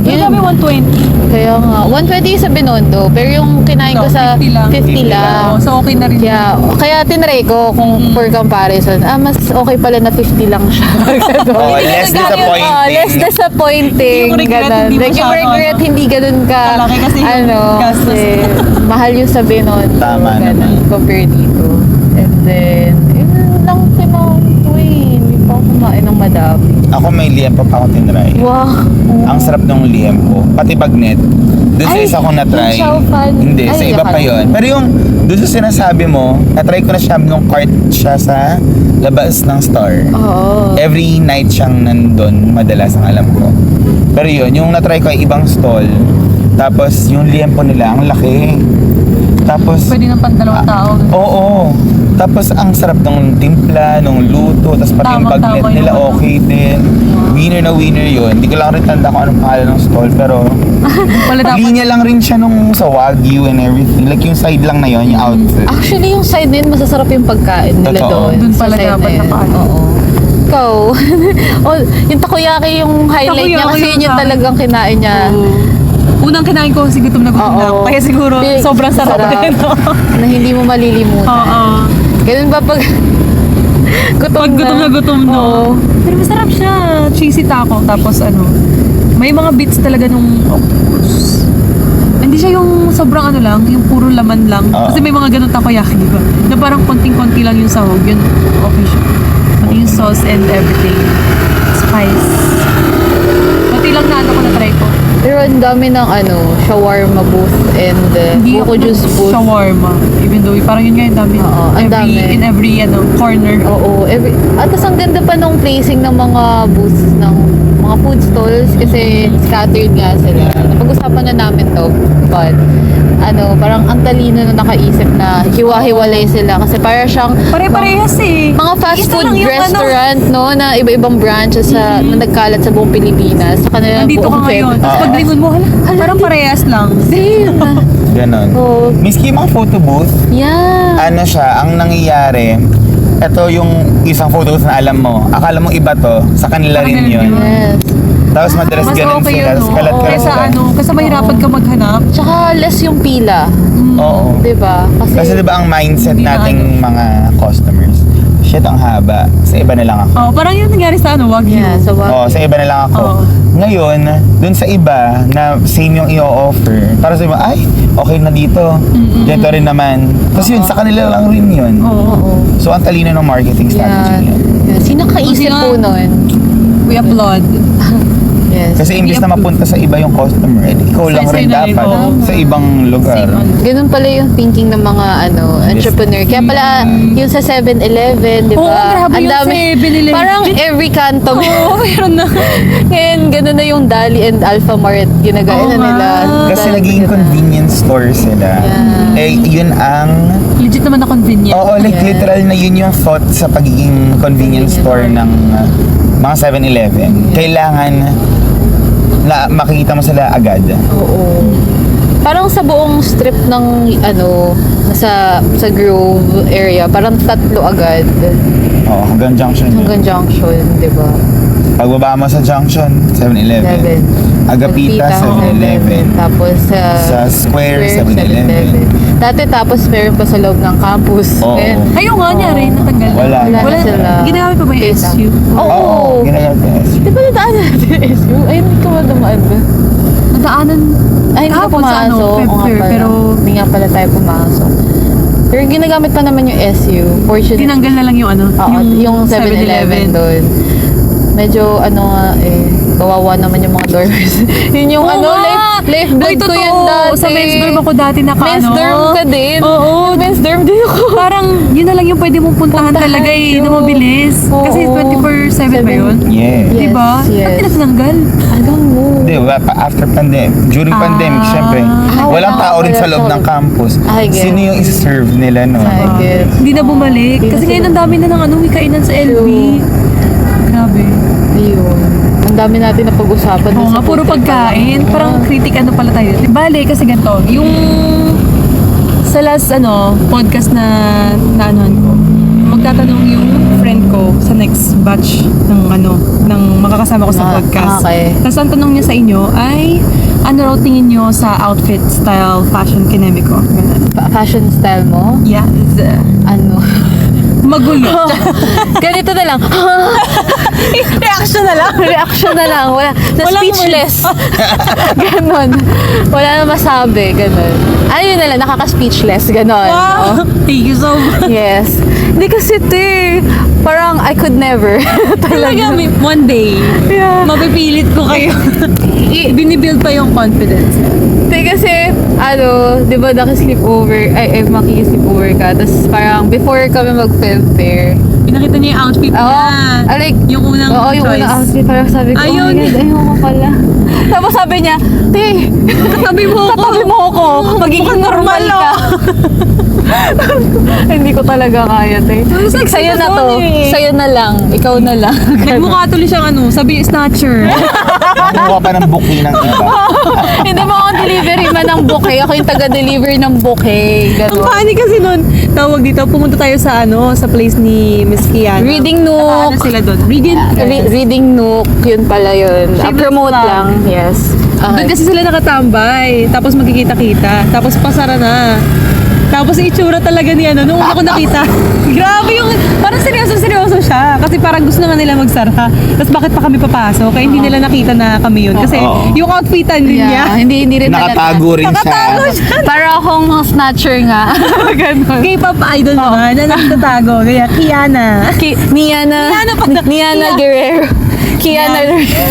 Speaker 2: Yung
Speaker 3: Yun.
Speaker 2: kami 120.
Speaker 3: Kaya nga. 120 sa Binondo. Pero yung kinain ko
Speaker 2: No,
Speaker 3: sa
Speaker 2: 50 lang.
Speaker 3: 50 lang.
Speaker 2: Oo, so okay na rin.
Speaker 3: Kaya tinry ko kung for comparison, mas okay pala na 50 lang siya.
Speaker 1: Oh, less disappointing.
Speaker 3: Less disappointing.
Speaker 2: Hindi mo regret,
Speaker 3: Ganun.
Speaker 2: hindi
Speaker 3: Like yung
Speaker 2: masyado,
Speaker 3: regret, hindi ganun ka.
Speaker 2: Kalaki kasi yung
Speaker 3: ano,
Speaker 2: gastos.
Speaker 3: kasi mahal yung sa Binondo.
Speaker 1: Tama
Speaker 3: ganun,
Speaker 1: naman.
Speaker 3: compare dito. And then, yun lang kinain ko eh. Hindi pa ako kumain ng madami.
Speaker 1: Ako may liempo pa ako tinry.
Speaker 3: Wow.
Speaker 1: Ang sarap ng liempo. Pati bagnet. Doon sa
Speaker 3: Ay,
Speaker 1: isa kong na-try.
Speaker 3: yung chow fan.
Speaker 1: Hindi,
Speaker 3: Ay,
Speaker 1: sa iba
Speaker 3: akala
Speaker 1: pa
Speaker 3: ko.
Speaker 1: yon. Pero yung doon sa sinasabi mo, na-try ko na siya nung cart siya sa labas ng store.
Speaker 3: Oo.
Speaker 1: Every night siyang nandun, madalas ang alam ko. Pero yun, yung na-try ko ay ibang stall. Tapos yung liempo nila, ang laki. Tapos,
Speaker 2: Pwede ng pandalawang tao.
Speaker 1: oo. Tapos ang sarap ng timpla, ng luto, tapos pati yung bagnet
Speaker 2: Tamang-tama
Speaker 1: nila
Speaker 2: yung ano.
Speaker 1: okay din. Winner na winner yun. Hindi ko lang rin tanda kung anong pangalan ng stall, pero
Speaker 2: Wala dapat.
Speaker 1: linya lang rin siya nung sa Wagyu and everything. Like yung side lang na yun, yung outfit.
Speaker 3: Actually, yung side na yun, masasarap yung pagkain nila
Speaker 1: Totoo.
Speaker 3: doon.
Speaker 2: Doon
Speaker 3: sa
Speaker 2: pala
Speaker 3: side
Speaker 2: dapat
Speaker 3: na yun.
Speaker 2: nakaano.
Speaker 3: Oo. Ikaw, oh, yung takoyaki yung highlight niya
Speaker 2: Takoyaki
Speaker 3: kasi
Speaker 2: yung
Speaker 3: yun yung
Speaker 2: sa akin.
Speaker 3: talagang kinain niya.
Speaker 2: Unang kinain ko kasi gutom na gutom na.
Speaker 3: Oo.
Speaker 2: Kaya siguro
Speaker 3: Big,
Speaker 2: sobrang sarap din.
Speaker 3: na hindi mo malilimutan.
Speaker 2: Oo.
Speaker 3: Ganun ba pag gutom
Speaker 2: Pag gutom na gutom no.
Speaker 3: Oo.
Speaker 2: Pero masarap siya. Cheesy taco. Tapos ano, may mga bits talaga nung octopus. Hindi siya yung sobrang ano lang, yung puro laman lang.
Speaker 1: Oo.
Speaker 2: Kasi may mga ganun takoyaki, di ba? Na parang konting-konti lang yung sahog. Yun, okay siya. Pati yung sauce and everything. Spice. Pati lang na ano ko na-try ko.
Speaker 3: Pero ang dami ng ano, shawarma booth and
Speaker 2: Hindi
Speaker 3: buko
Speaker 2: ako
Speaker 3: juice booth.
Speaker 2: shawarma. Even though, parang yun nga yung dami.
Speaker 3: Oo, ang dami.
Speaker 2: In every corner.
Speaker 3: Oo, at tas ang ganda pa nung placing ng mga booths ng mga food stalls kasi scattered nga sila. Napag-usapan na namin to, but ano, parang ang talino na nakaisip na hiwa-hiwalay sila kasi para siyang
Speaker 2: Pare-parehas eh.
Speaker 3: mga fast
Speaker 2: Isa
Speaker 3: food
Speaker 2: lang yung
Speaker 3: restaurant, no, na iba-ibang branches na nagkalat sa buong Pilipinas. Sa kanila
Speaker 2: Nandito ka ngayon. Tapos pag lingon mo, parang parehas lang.
Speaker 3: Same.
Speaker 1: Ganon.
Speaker 3: Oo.
Speaker 1: Miski yung mga photo booth,
Speaker 3: Yeah.
Speaker 1: ano siya, ang nangyayari, ito yung isang photo booth na alam mo, akala mo iba to, sa kanila rin
Speaker 2: kanila
Speaker 1: yun.
Speaker 2: yun.
Speaker 3: Yes.
Speaker 1: Tapos madalas
Speaker 2: Mas
Speaker 1: ganun
Speaker 2: okay
Speaker 1: sila,
Speaker 2: yun,
Speaker 1: tapos
Speaker 2: no?
Speaker 1: kalat-kalat
Speaker 2: Kesa
Speaker 1: sila.
Speaker 2: ano, kasi mahirapan ka maghanap.
Speaker 3: Tsaka less yung pila.
Speaker 1: Oo.
Speaker 3: 'Di ba?
Speaker 1: Kasi diba ang mindset
Speaker 2: Hindi na
Speaker 1: nating mga customers, shit ang haba, sa iba na lang ako.
Speaker 2: Oh, parang yun nangyari sa ano, Wagyu.
Speaker 3: Yeah, so what?
Speaker 1: Oo, sa iba na lang ako.
Speaker 2: Oo.
Speaker 1: Ngayon, dun sa iba na same yung i-offer, para sa iba, ay, okay na dito. Ganito rin naman. Tapos yun, sa kanila lang rin yun.
Speaker 2: Oo.
Speaker 1: So, ang talino ng marketing strategy
Speaker 3: Yeah.
Speaker 1: yun.
Speaker 3: Yeah. Sino kaisip
Speaker 2: Sino-
Speaker 3: po nun?
Speaker 2: We applaud.
Speaker 3: Yes.
Speaker 1: Kasi imbis na mapunta sa iba yung customer, ikaw lang
Speaker 2: Sa
Speaker 1: rin
Speaker 2: sa'yo na rin,
Speaker 1: dapat
Speaker 2: oo.
Speaker 1: sa ibang lugar.
Speaker 2: Same ano.
Speaker 3: Ganun pala yung thinking ng mga entrepreneur. Kaya pala yung sa 7-Eleven, di ba?
Speaker 2: Oo, grabe
Speaker 3: Ang
Speaker 2: yung 7-Eleven.
Speaker 3: Parang every canto.
Speaker 2: Oo, meron na.
Speaker 3: Ngayon, ganun na yung Dali and Alpha Mart. Ginagaya
Speaker 2: Oo
Speaker 3: na nila.
Speaker 2: nga.
Speaker 1: Kasi
Speaker 3: Dahil
Speaker 1: naging
Speaker 3: ganun.
Speaker 1: convenience store sila.
Speaker 3: Yeah.
Speaker 1: Eh, yun ang
Speaker 2: legit naman na convenient.
Speaker 1: Oo, like literal na yun yung thought sa pagiging convenience store ng mga 7-Eleven. Kailangan na makikita mo sila agad.
Speaker 3: Oo. Parang sa buong strip ng sa Grove area, parang 3 agad
Speaker 1: Oo, hanggang junction yun.
Speaker 3: hanggang junction, di ba?
Speaker 1: Pagbaba mo sa junction, 7-Eleven. Agapita, 7-Eleven.
Speaker 3: Tapos
Speaker 1: Sa Square, 7-Eleven.
Speaker 3: Dati tapos meron pa sa loob ng campus.
Speaker 1: Oo.
Speaker 3: Ngayon,
Speaker 2: Ayun nga niya rin, natanggal.
Speaker 1: Wala na.
Speaker 3: Wala na sila.
Speaker 2: Ginagamit pa ba yung
Speaker 3: Case
Speaker 2: SU?
Speaker 3: Oo.
Speaker 1: ginagamit ko SU.
Speaker 3: Di ba nadaan natin yung SU? Ay, hindi ko dumaan ba?
Speaker 2: Nadaanan
Speaker 3: Ay, hindi ka
Speaker 2: kahapon sa
Speaker 3: pumasok. Oo nga
Speaker 2: February,
Speaker 3: pala.
Speaker 2: pero
Speaker 3: Hindi nga pala tayo pumasok. Pero ginagamit pa naman yung SU. Fortunately.
Speaker 2: tinanggal na lang yung
Speaker 3: Oo, yung 7-Eleven doon. Medyo kawawa naman yung mga dormers. Yun yung life blood ko yan dati.
Speaker 2: Sa men's dorm ako dati
Speaker 3: Men's dorm ka din?
Speaker 2: Oo.
Speaker 3: Men's dorm din ako.
Speaker 2: Parang yun na lang yung pwede mong puntahan talaga na mabilis.
Speaker 3: Oo.
Speaker 2: Kasi 24/7 ba yun?
Speaker 1: Yeah.
Speaker 3: Yes,
Speaker 2: Diba?
Speaker 3: yes.
Speaker 2: Ba't nila tinanggal?
Speaker 3: I don't know.
Speaker 1: Hindi, after pandemic. During pandemic, syempre, walang
Speaker 3: wala
Speaker 1: tao rin
Speaker 3: pala
Speaker 1: sa loob
Speaker 3: to.
Speaker 1: ng campus.
Speaker 3: I get.
Speaker 1: Sino yung isa-serve nila, no?
Speaker 3: I guess.
Speaker 2: Hindi na bumalik.
Speaker 3: Hindi na
Speaker 2: Kasi
Speaker 3: sila-
Speaker 2: ngayon ang dami na ng kainan sa LB. Grabe.
Speaker 3: Ayun. Ang dami natin na pag-usapan.
Speaker 2: Oo nga, puro pagkain. Parang critic pala tayo. Bale, kasi ganito, yung sa last podcast na naanuhan ko, magtatanong yung friend ko sa next batch ng makakasama ko sa podcast.
Speaker 3: Okay.
Speaker 2: Tapos ang tanong niya sa inyo ay, ano raw tingin niyo sa outfit, style, fashion, kinemi ko? Ganun.
Speaker 3: Fashion style mo?
Speaker 2: Yes.
Speaker 3: Ano?
Speaker 2: Magulo.
Speaker 3: Ganito na lang.
Speaker 2: Reaction na lang.
Speaker 3: Reaction na lang. Wala.
Speaker 2: Walang
Speaker 3: Speechless. Ganon. Wala na masabi. Ganon. Ayun na lang. Nakaka-speechless. Ganon.
Speaker 2: Wow.
Speaker 3: No?
Speaker 2: Thank you so much.
Speaker 3: Yes. Hindi kasi parang I could never.
Speaker 2: Talaga, one day,
Speaker 3: Yeah.
Speaker 2: mapipilit ko kayo. Binibuild pa yung confidence.
Speaker 3: Hindi kasi, di ba nakisleepover, makikisleepover ka, tapos parang before kami mag-film fair,
Speaker 2: Pinakita niya yung outfit niya.
Speaker 3: like,
Speaker 2: Yung unang
Speaker 3: yung
Speaker 2: choice.
Speaker 3: unang outfit, parang sabi ko,
Speaker 2: Ayun.
Speaker 3: oh my God, ayoko pala. Tapos sabi niya,
Speaker 2: Katabi mo ako.
Speaker 3: katabi mo ako, magiging normal ka. Hindi ko talaga kaya, te.
Speaker 2: sexy
Speaker 3: Sa'yo na
Speaker 2: ka
Speaker 3: to.
Speaker 2: doon eh.
Speaker 3: Sa'yo na lang. Ikaw na lang.
Speaker 2: Nagmukha tuloy siyang sabi snatcher.
Speaker 1: Kumuha pa ng booking ng iba.
Speaker 3: Hindi mo ako delivery man ng bouquet. Ako yung taga-deliver ng bouquet.
Speaker 2: Ang
Speaker 3: Ganun.
Speaker 2: funny kasi nun, tawag dito, pumunta tayo sa sa place ni Miss Kiana.
Speaker 3: Reading Nook.
Speaker 2: Ano sila doon?
Speaker 3: Reading Nook. Yun pala yun.
Speaker 2: Shameless
Speaker 3: Promote
Speaker 2: plug.
Speaker 3: lang. Yes.
Speaker 2: Doon kasi sila nakatambay. Tapos magkikita-kita. Tapos pasara na. Tapos yung itsura talaga ni nung una ko nakita. Grabe yung, parang seryoso siya. Kasi parang gusto na nga nila magsara. Tapos bakit pa kami papasok? Kaya hindi nila nakita na kami yun. Kasi
Speaker 1: Oo.
Speaker 2: yung outfitan din niya.
Speaker 3: Hindi rin
Speaker 1: Nakatago rin
Speaker 2: Nakatago
Speaker 1: siya.
Speaker 2: siya.
Speaker 3: Para akong snatcher nga. Ganun.
Speaker 2: K-pop idol naman na nakatago. Kaya Kiana.
Speaker 3: Niana Guerrero. Kiana.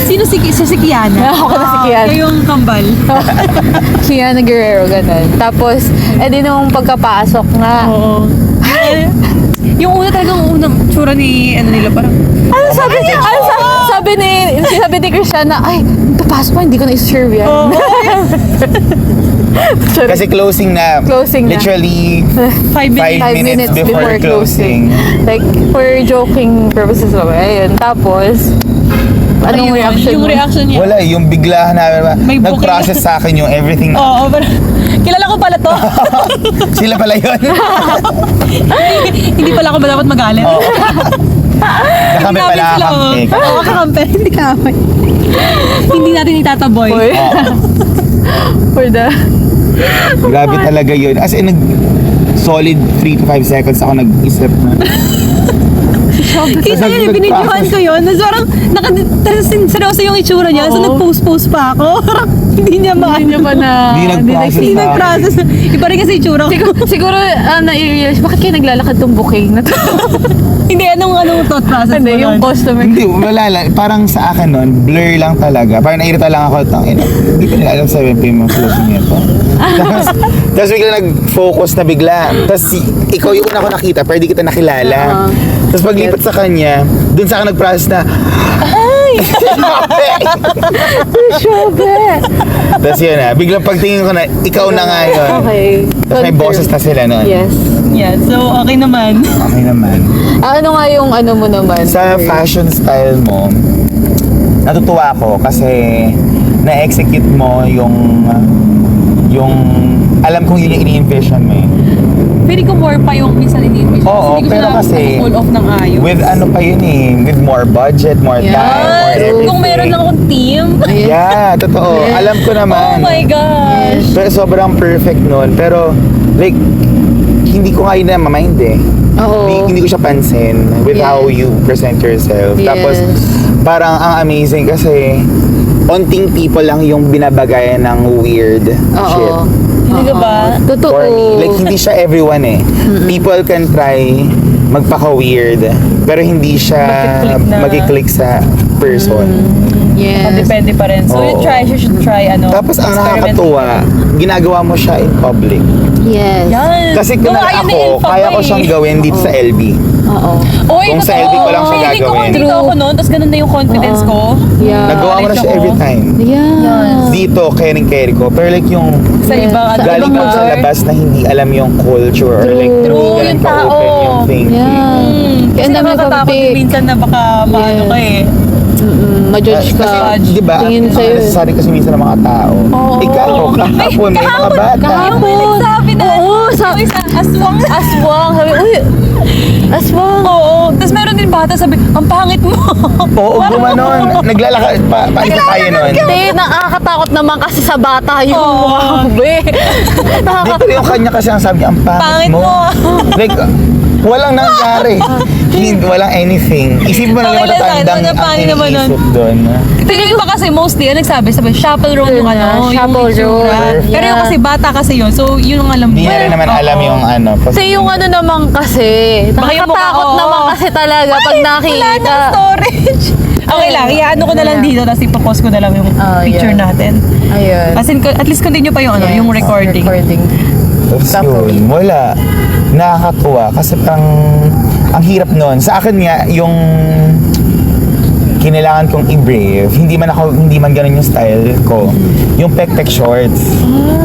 Speaker 2: Sino si Kiana?
Speaker 3: Ako na si Kiana.
Speaker 2: Kayo yung kambal.
Speaker 3: Kiana Guerrero, ganun. Tapos, nung pagkapasok nga.
Speaker 2: Oo. Yung una talagang unang tsura ni nila parang
Speaker 3: Ano sabi niya? Sabi ni Christiana, ay, papasok pa, hindi ko na-serve yan. Sorry.
Speaker 1: Kasi closing na.
Speaker 3: Closing na.
Speaker 1: Literally
Speaker 2: 5
Speaker 1: 5 minutes before closing.
Speaker 3: Like, for joking purposes ba? Ayun. Tapos, anong
Speaker 2: Ayun,
Speaker 3: reaction
Speaker 2: yung
Speaker 3: mo?
Speaker 2: reaction niya.
Speaker 1: Wala, yung bigla na
Speaker 2: May booking.
Speaker 1: nag-process sa akin yung everything.
Speaker 2: Oo, pero kilala ko pala to.
Speaker 1: Sila pala yun.
Speaker 2: Hindi pala ako ba dapat magalit?
Speaker 1: Oo. Kami pala kakampi.
Speaker 2: Oo, kakampi. Hindi kami. Hindi natin itataboy.
Speaker 3: Boy. For the...
Speaker 1: Grabe talaga yun. As in, solid 3 to 5 seconds ako nag-isip na.
Speaker 2: Kasi
Speaker 1: Tapos
Speaker 2: binidyohan ko yun. Tapos parang seryoso yung itsura niya. So
Speaker 3: Oo.
Speaker 2: nag-post pa ako. Hindi niya
Speaker 3: Hindi niya pa na...
Speaker 1: Hindi nag-process.
Speaker 2: Hindi nag-process. Iba rin kasi itsura ko.
Speaker 3: Siguro, na-realize, bakit kayo naglalakad tong booking na to?
Speaker 2: Hindi, anong thought process mo
Speaker 3: Hindi, yung
Speaker 2: nun?
Speaker 3: customer.
Speaker 1: Hindi, wala lang. Parang sa akin nun, blur lang talaga. Parang nairita lang ako. Hindi ko nila alam 7 p.m. yung closing nito. Tapos bigla nag-focus na bigla. Tapos ikaw yung una ko nakita, pero di kita nakilala. Tapos paglipat sa kanya, dun sa akin nag-process na, ay,
Speaker 3: Shobe!
Speaker 1: Tapos yun na, biglang pagtingin ko na, ikaw na nga yun.
Speaker 3: Okay.
Speaker 1: Tapos may boses na sila nun.
Speaker 3: Yes.
Speaker 2: Yan, so okay naman.
Speaker 1: Okay naman.
Speaker 3: Ano nga yung ano mo naman?
Speaker 1: Sa fashion style mo, natutuwa ako kasi na-execute mo yung alam kong yun yung ini-envision mo eh.
Speaker 2: Pwede ko more pa yung minsan ini-envision.
Speaker 1: Oo,
Speaker 2: Hindi ko
Speaker 1: pero
Speaker 2: siya
Speaker 1: kasi
Speaker 2: pull off ng ayos.
Speaker 1: with ano pa yun eh, with more budget, more
Speaker 3: Yeah.
Speaker 1: time, more
Speaker 2: Yes,
Speaker 1: everything.
Speaker 2: kung meron lang akong team.
Speaker 3: Ayan.
Speaker 1: Yeah, totoo.
Speaker 3: Yes.
Speaker 1: Alam ko naman.
Speaker 2: Oh my gosh.
Speaker 1: Pero sobrang perfect nun. Pero, like, hindi ko nga yun na mamind eh.
Speaker 3: Oo.
Speaker 1: Hindi ko siya pansin with
Speaker 3: Yes.
Speaker 1: how you present yourself.
Speaker 3: Yes.
Speaker 1: Tapos, parang ang amazing kasi onting people lang yung binabagayan ng weird shit.
Speaker 3: Oo.
Speaker 2: Hindi ka ba?
Speaker 3: Totoo.
Speaker 1: For me, like, hindi siya everyone eh. People can try magpaka-weird, pero hindi siya
Speaker 2: Magki-click na.
Speaker 1: magki-click sa person.
Speaker 3: Yes.
Speaker 2: Depende pa rin. So
Speaker 1: Oo.
Speaker 2: you should try ano.
Speaker 1: Tapos ang
Speaker 2: experiment.
Speaker 1: nakakatuwa, ginagawa mo siya in public.
Speaker 3: Yes.
Speaker 2: Yan.
Speaker 1: Kasi kung
Speaker 2: Gawa yun ni
Speaker 1: ako,
Speaker 2: Info
Speaker 1: kaya ko
Speaker 2: eh.
Speaker 1: siyang gawin dito sa LB.
Speaker 3: Oo.
Speaker 2: Oy,
Speaker 1: Kung sa
Speaker 2: totoo.
Speaker 1: LB ko lang siya
Speaker 2: Feeling ko
Speaker 1: gagawin.
Speaker 2: kung dito ako noon, tapos ganun na yung confidence ko.
Speaker 3: Yeah.
Speaker 1: Nagawa mo na siya
Speaker 2: Knowledge
Speaker 1: every
Speaker 2: ako.
Speaker 1: time.
Speaker 3: Yeah.
Speaker 1: Dito, caring ko. Pero like yung
Speaker 2: Sa
Speaker 3: Yes.
Speaker 2: ibang
Speaker 3: Sa
Speaker 1: galing
Speaker 3: ibang
Speaker 1: ka sa
Speaker 3: lugar.
Speaker 1: labas na hindi alam yung culture or like
Speaker 2: True,
Speaker 1: hindi ganun
Speaker 2: yung
Speaker 1: ka-open
Speaker 2: tao.
Speaker 1: yung thinking.
Speaker 3: Yeah.
Speaker 2: Kasi
Speaker 3: Kaya dami
Speaker 2: nakakatakot
Speaker 3: ka
Speaker 2: din minsan na baka maano ka eh.
Speaker 3: ma-judge ka.
Speaker 1: Kasi, di ba,
Speaker 3: Tingin
Speaker 1: ang
Speaker 3: sa'yo.
Speaker 1: necessary kasi minsan ng mga tao.
Speaker 2: Oo.
Speaker 1: Ikaw, kahapon, may mga bata.
Speaker 2: Yung may nagsabi na,
Speaker 3: Oo,
Speaker 2: yung isa, aswang.
Speaker 3: Aswang. Sabi, uy, aswang.
Speaker 2: Oo. Tapos meron din bata sabi, ang pangit mo.
Speaker 1: Oo, gumanon. Naglalakad pa isa tayo nun.
Speaker 3: Hindi, nakakatakot naman kasi sa bata yung
Speaker 2: Oo.
Speaker 3: wabe.
Speaker 1: Di, pero yung kanya kasi ang sabi niya, ang pangit
Speaker 2: Pangit
Speaker 1: mo.
Speaker 2: mo.
Speaker 1: Like, walang nangyari. Walang anything. Isip mo na lang
Speaker 2: Okay lang,
Speaker 1: matatandang
Speaker 2: sana
Speaker 1: ang
Speaker 2: pangit naman nun.
Speaker 1: iniisip doon.
Speaker 2: Tingin ko kasi mostly, ang nagsabi, chaperone yung ano,
Speaker 3: Chaperone,
Speaker 2: yung itsura.
Speaker 3: yeah.
Speaker 2: Pero yung kasi bata kasi yun, so yun ang alam mo.
Speaker 1: Hindi niya rin naman alam yung ano.
Speaker 3: Kasi yung ano naman kasi,
Speaker 2: Baka yung mukha,
Speaker 3: nakakatakot
Speaker 2: oo.
Speaker 3: naman kasi talaga pag
Speaker 2: Wala
Speaker 3: nakita.
Speaker 2: nang storage. Okay lang, iyaano ko na lang dito, tapos ipopost ko na lang yung picture
Speaker 3: yeah.
Speaker 2: natin.
Speaker 3: Ayun.
Speaker 2: As in, at least continue pa yung ano, yung recording.
Speaker 1: Tapos yun, wala. Nakakatuwa kasi parang ang hirap nun. Sa akin nga, yung kinailangan kong i-brave, hindi man ganun yung style ko. Yung pek-pek shorts.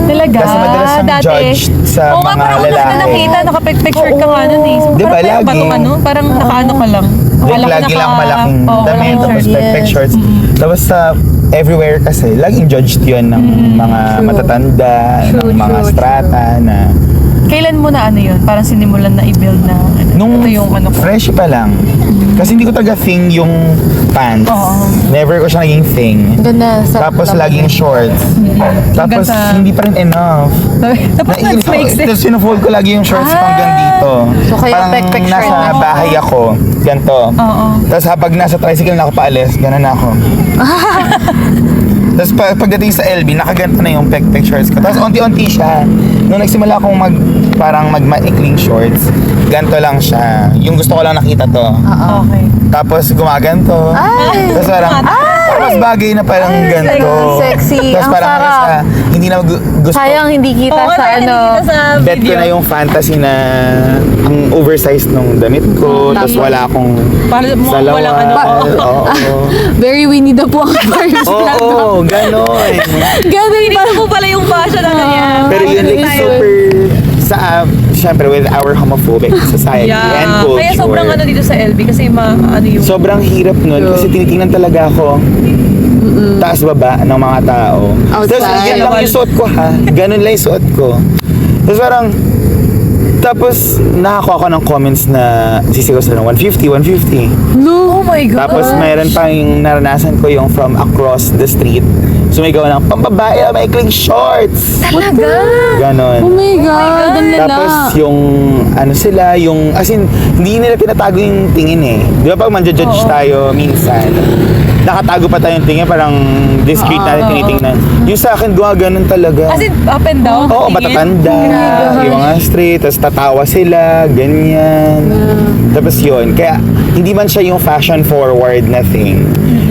Speaker 2: Talaga?
Speaker 1: Kasi madalas ang
Speaker 2: dati.
Speaker 1: judged sa
Speaker 2: Oo nga,
Speaker 1: mga
Speaker 2: parang una
Speaker 1: lalaki.
Speaker 2: na nakita, naka-picture ka nga nun eh.
Speaker 1: Di ba,
Speaker 2: Parang meron ba
Speaker 1: lagi?
Speaker 2: tong ano? Parang nakaano ka lang.
Speaker 1: Like,
Speaker 2: Akala ko
Speaker 1: lagi lang malaking
Speaker 2: oo,
Speaker 1: damit,
Speaker 2: malaking
Speaker 1: tapos
Speaker 2: shirt.
Speaker 1: pek-pek shorts. Tapos sa everywhere kasi, laging judged yun ng mga matatanda, ng mga strata na
Speaker 2: Kailan mo na ano yun? Parang sinimulan na i-build na ano?
Speaker 1: nung
Speaker 2: Ito yung ano ko.
Speaker 1: fresh pa lang. Kasi hindi ko talaga thing yung pants.
Speaker 2: Oo.
Speaker 1: Never ko siya naging thing.
Speaker 3: Ganda.
Speaker 1: Tapos laging shorts. Tapos
Speaker 2: Ganda.
Speaker 1: hindi pa rin enough.
Speaker 2: Tapos
Speaker 1: Naiinis ako.
Speaker 2: nag-make sense.
Speaker 1: Tapos sinufold ko lagi yung shorts ko hanggang dito.
Speaker 3: So, kaya
Speaker 1: Parang
Speaker 3: pek-pek short
Speaker 1: nasa
Speaker 3: na.
Speaker 1: bahay ako. Ganto.
Speaker 2: Oo.
Speaker 1: Tapos habang nasa tricycle na ako paalis, ganun na ako. Tapos pagdating sa LB, nakaganto na yung pek-pek shorts ko. Tapos unti-unti siya. Nung nagsimula akong parang magmaikling shorts, ganto lang siya. Yung gusto ko lang nakita to.
Speaker 2: Okay.
Speaker 1: Tapos gumaganto.
Speaker 3: Ay!
Speaker 1: Tapos parang, mas bagay na parang ganto.
Speaker 3: sexy.
Speaker 1: Tapos
Speaker 3: Ang
Speaker 1: parang
Speaker 3: sarap.
Speaker 1: hindi na gusto.
Speaker 3: Sayang hindi kita
Speaker 2: Oo,
Speaker 3: sa
Speaker 2: kaya
Speaker 3: ano.
Speaker 2: hindi kita sa
Speaker 1: Bet ko
Speaker 2: video.
Speaker 1: na yung fantasy na ang oversized nung damit ko. Tapos wala akong
Speaker 2: Para mo
Speaker 1: salawal.
Speaker 2: walang ano.
Speaker 1: Oo.
Speaker 3: Very Winnie the Pooh ang first lang.
Speaker 1: Oo, ganon.
Speaker 3: Ganun pa.
Speaker 2: Ito po pala yung fashion na ganyan.
Speaker 1: Pero yun like
Speaker 3: Nice.
Speaker 1: super sa syempre with our homophobic society and culture.
Speaker 2: Kaya sobrang ano dito sa LB kasi ano yung
Speaker 1: Sobrang hirap nun kasi tinitingnan talaga ako taas baba ng mga tao.
Speaker 3: Outside.
Speaker 1: Tapos yan lang yung suot ko ha. Ganun lang yung suot ko. Tapos nakakuha ko ng comments na sisigaw sila ng 150.
Speaker 2: Oh my God.
Speaker 1: Tapos mayroon pang yung naranasan ko yung from across the street. Sumigaw ng pambabae, maikling shorts.
Speaker 2: Talaga?
Speaker 1: Ganon.
Speaker 3: Oh my God, ang lala.
Speaker 1: Tapos yung ano sila, yung as in hindi nila tinatago yung tingin eh. Di ba pag manja-judge tayo minsan, nakatago pa tayong tingin, parang discreet natin tinitingnan. Yung sa akin, gumaganon talaga.
Speaker 2: As in, up and down?
Speaker 1: Oo,
Speaker 2: tingin?
Speaker 1: matatanda, yung mga straight, tapos tatawa sila, ganyan. Tapos yun, kaya hindi man siya yung fashion forward na thing.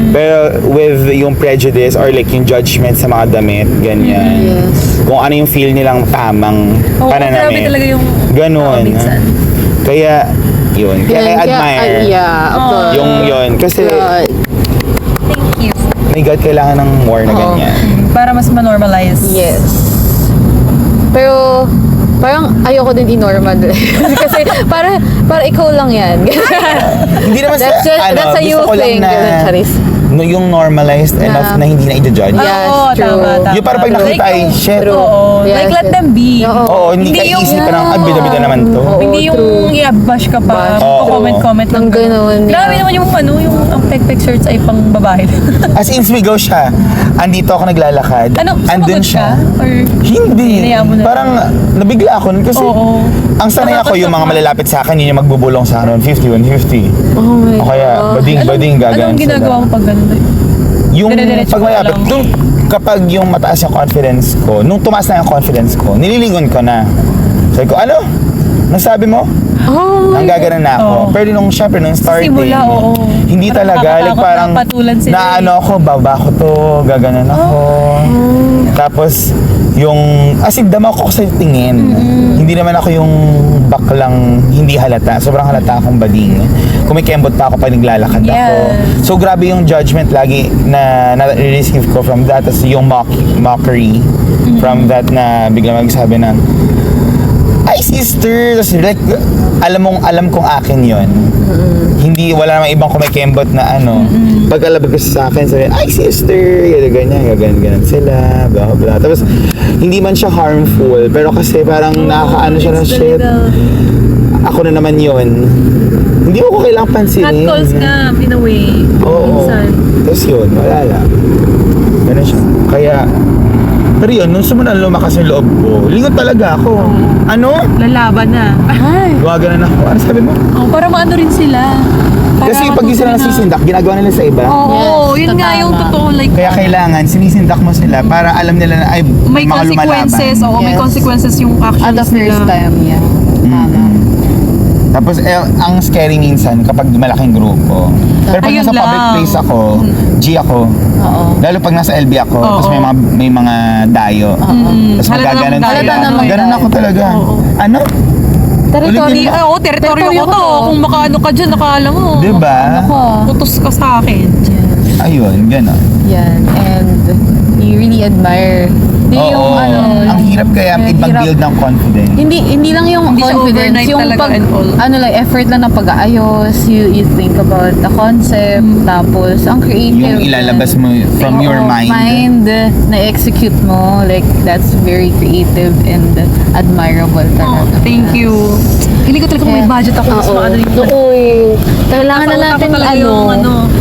Speaker 1: Pero with yung prejudice or like yung judgment sa mga damit, ganyan.
Speaker 3: Yes.
Speaker 1: Kung ano yung feel nilang tamang
Speaker 2: Oo,
Speaker 1: pananamit.
Speaker 2: grabe talaga yung
Speaker 1: Ganon.
Speaker 2: minsan.
Speaker 1: Kaya, yun. Kaya I admire
Speaker 3: Yeah, of course.
Speaker 1: yung yun. Kasi,
Speaker 3: God.
Speaker 1: my God, kailangan ng war na
Speaker 3: Oo.
Speaker 1: ganyan.
Speaker 2: Para mas ma-normalize.
Speaker 3: Yes. Pero, parang ayoko din i-normal. Kasi, para ikaw lang yan.
Speaker 1: Hindi naman
Speaker 3: That's a you
Speaker 1: gusto ko lang
Speaker 3: thing.
Speaker 1: na
Speaker 3: Ganun, Charis.
Speaker 1: yung normalized enough na hindi na i-judge.
Speaker 3: Yes,
Speaker 2: Oo,
Speaker 3: true.
Speaker 2: tama.
Speaker 1: Yung parang pag nakita ay, shit.
Speaker 3: True.
Speaker 2: Oo.
Speaker 3: Yes,
Speaker 2: Like, let
Speaker 3: yes.
Speaker 2: them be.
Speaker 3: Oo.
Speaker 1: Oo, hindi ka
Speaker 2: Hindi yung-
Speaker 1: isip ng, bida-bida naman to.
Speaker 3: Oo.
Speaker 2: Hindi yung
Speaker 3: true.
Speaker 2: i-bash ka pa.
Speaker 3: Bash.
Speaker 1: Oo.
Speaker 2: Comment
Speaker 3: Nang ganun,
Speaker 2: Grabe
Speaker 3: yeah.
Speaker 2: naman yung ang pek-pek shirts ay pang babae.
Speaker 1: As in, sumigaw siya. Andito ako naglalakad.
Speaker 2: Ano,
Speaker 1: Andun
Speaker 2: sumagot
Speaker 1: siya.
Speaker 2: ka? Or
Speaker 1: Hindi.
Speaker 2: Hinayaan mo na
Speaker 1: Parang nabigla ako nun kasi
Speaker 2: Oo.
Speaker 1: ang sanay ako yung mga malalapit sa akin, yun yung magbubulong sa akin, 150, 150.
Speaker 3: Oh my
Speaker 1: O kaya,
Speaker 3: God.
Speaker 1: bading gagawin
Speaker 2: Anong ginagawa mo pag ganun?
Speaker 1: Yung
Speaker 2: Dire-diretso
Speaker 1: pag
Speaker 2: ka
Speaker 1: malapit,
Speaker 2: lang.
Speaker 1: kapag yung mataas yung confidence ko, nung tumaas na yung confidence ko, nililingon ko na. Sabi ko, ano? Nasabi mo?
Speaker 3: Oh my
Speaker 1: Nang gaganan na ako.
Speaker 2: Oo.
Speaker 1: Pero nung syempre, nung starting,
Speaker 2: simula, oo.
Speaker 1: hindi
Speaker 2: Parang
Speaker 1: talaga. Like
Speaker 2: nakakatakot
Speaker 1: parang,
Speaker 2: na patulan sila
Speaker 1: na
Speaker 2: eh.
Speaker 1: ano ako, baba ko to, gaganan ako. Tapos, yung, as in, dama ko sa tingin. Hindi naman ako yung baklang hindi halata. Sobrang halata akong bading. Kumikembot pa ako pag naglalakad ako.
Speaker 2: Yes.
Speaker 1: So, grabe yung judgment lagi na na-receive ko from that. Tapos yung mockery from that na biglang magsabi na, ay sister, tapos like, alam kong akin yon. Hindi, wala namang ibang kumikembot na ano. Pag alabag ko sa akin, sabi, ay sister, ganyan sila, blah blah. Tapos, hindi man siya harmful, pero kasi parang nakakaano siya na shit. Ako na naman yon. Hindi mo ko kailangang pansinin.
Speaker 2: Catcalls nga, in a way.
Speaker 1: Oo.
Speaker 2: Minsan.
Speaker 1: Tapos yun, wala lang. Ganun siya. Kaya, pero yun, nung sumunod lumakas yung loob ko, lingon talaga ako. Ano?
Speaker 2: Lalaban na.
Speaker 1: Gumaganan ako. Ano sabi mo?
Speaker 2: Oh, para maano rin sila. Para
Speaker 1: Kasi pag di sila
Speaker 2: matuto na-
Speaker 1: nasisindak, ginagawa nila sa iba.
Speaker 2: Oo,
Speaker 3: Yes,
Speaker 2: yun nga
Speaker 3: tama.
Speaker 2: yung totoo. Like,
Speaker 1: Kaya kailangan, sinisindak mo sila para alam nila na ay
Speaker 2: may
Speaker 1: mga
Speaker 2: consequences.
Speaker 1: lumalaban.
Speaker 2: Oo, may
Speaker 3: Yes.
Speaker 2: consequences yung actions
Speaker 3: At the first
Speaker 2: nila.
Speaker 3: time, yeah. Tama.
Speaker 1: Tapos ang scary minsan kapag malaking grupo. Pero pag
Speaker 2: Ayun
Speaker 1: nasa public
Speaker 2: lang.
Speaker 1: place ako, G ako.
Speaker 3: Oo.
Speaker 1: Lalo pag nasa LB ako,
Speaker 2: Oo.
Speaker 1: tapos may mga dayo. Tapos
Speaker 2: Halata
Speaker 1: magaganon
Speaker 2: namang
Speaker 1: sila.
Speaker 3: halata namang
Speaker 1: Ganon ako talaga.
Speaker 2: Oo.
Speaker 1: Ano?
Speaker 3: Territory.
Speaker 1: Ulitin
Speaker 2: Oo, teritoryo ko to. Kung makaano ka dyan, nakala mo.
Speaker 1: Diba?
Speaker 3: Ako.
Speaker 2: Tutos ka sa akin.
Speaker 1: Ayun, ganon.
Speaker 3: Yan. And you really admire. Hindi yung ano.
Speaker 1: Ang hirap kaya
Speaker 3: hirap.
Speaker 1: ipag-build ng confidence.
Speaker 3: Hindi lang yung
Speaker 2: Hindi siya
Speaker 3: confidence,
Speaker 2: overnight
Speaker 3: yung
Speaker 2: talaga and all.
Speaker 3: ano lang, effort lang ng pag-aayos, you think about the concept, tapos ang creative.
Speaker 1: Yung ilalabas mo from your
Speaker 3: Oo,
Speaker 1: mind.
Speaker 3: na-execute mo, like, that's very creative and admirable talaga.
Speaker 2: Thank you. Hindi ko talaga may budget ako. Mas
Speaker 3: Oo.
Speaker 2: maano yung
Speaker 3: Uy, kailangan na
Speaker 2: Nasa utak ko
Speaker 3: natin,
Speaker 2: talaga yung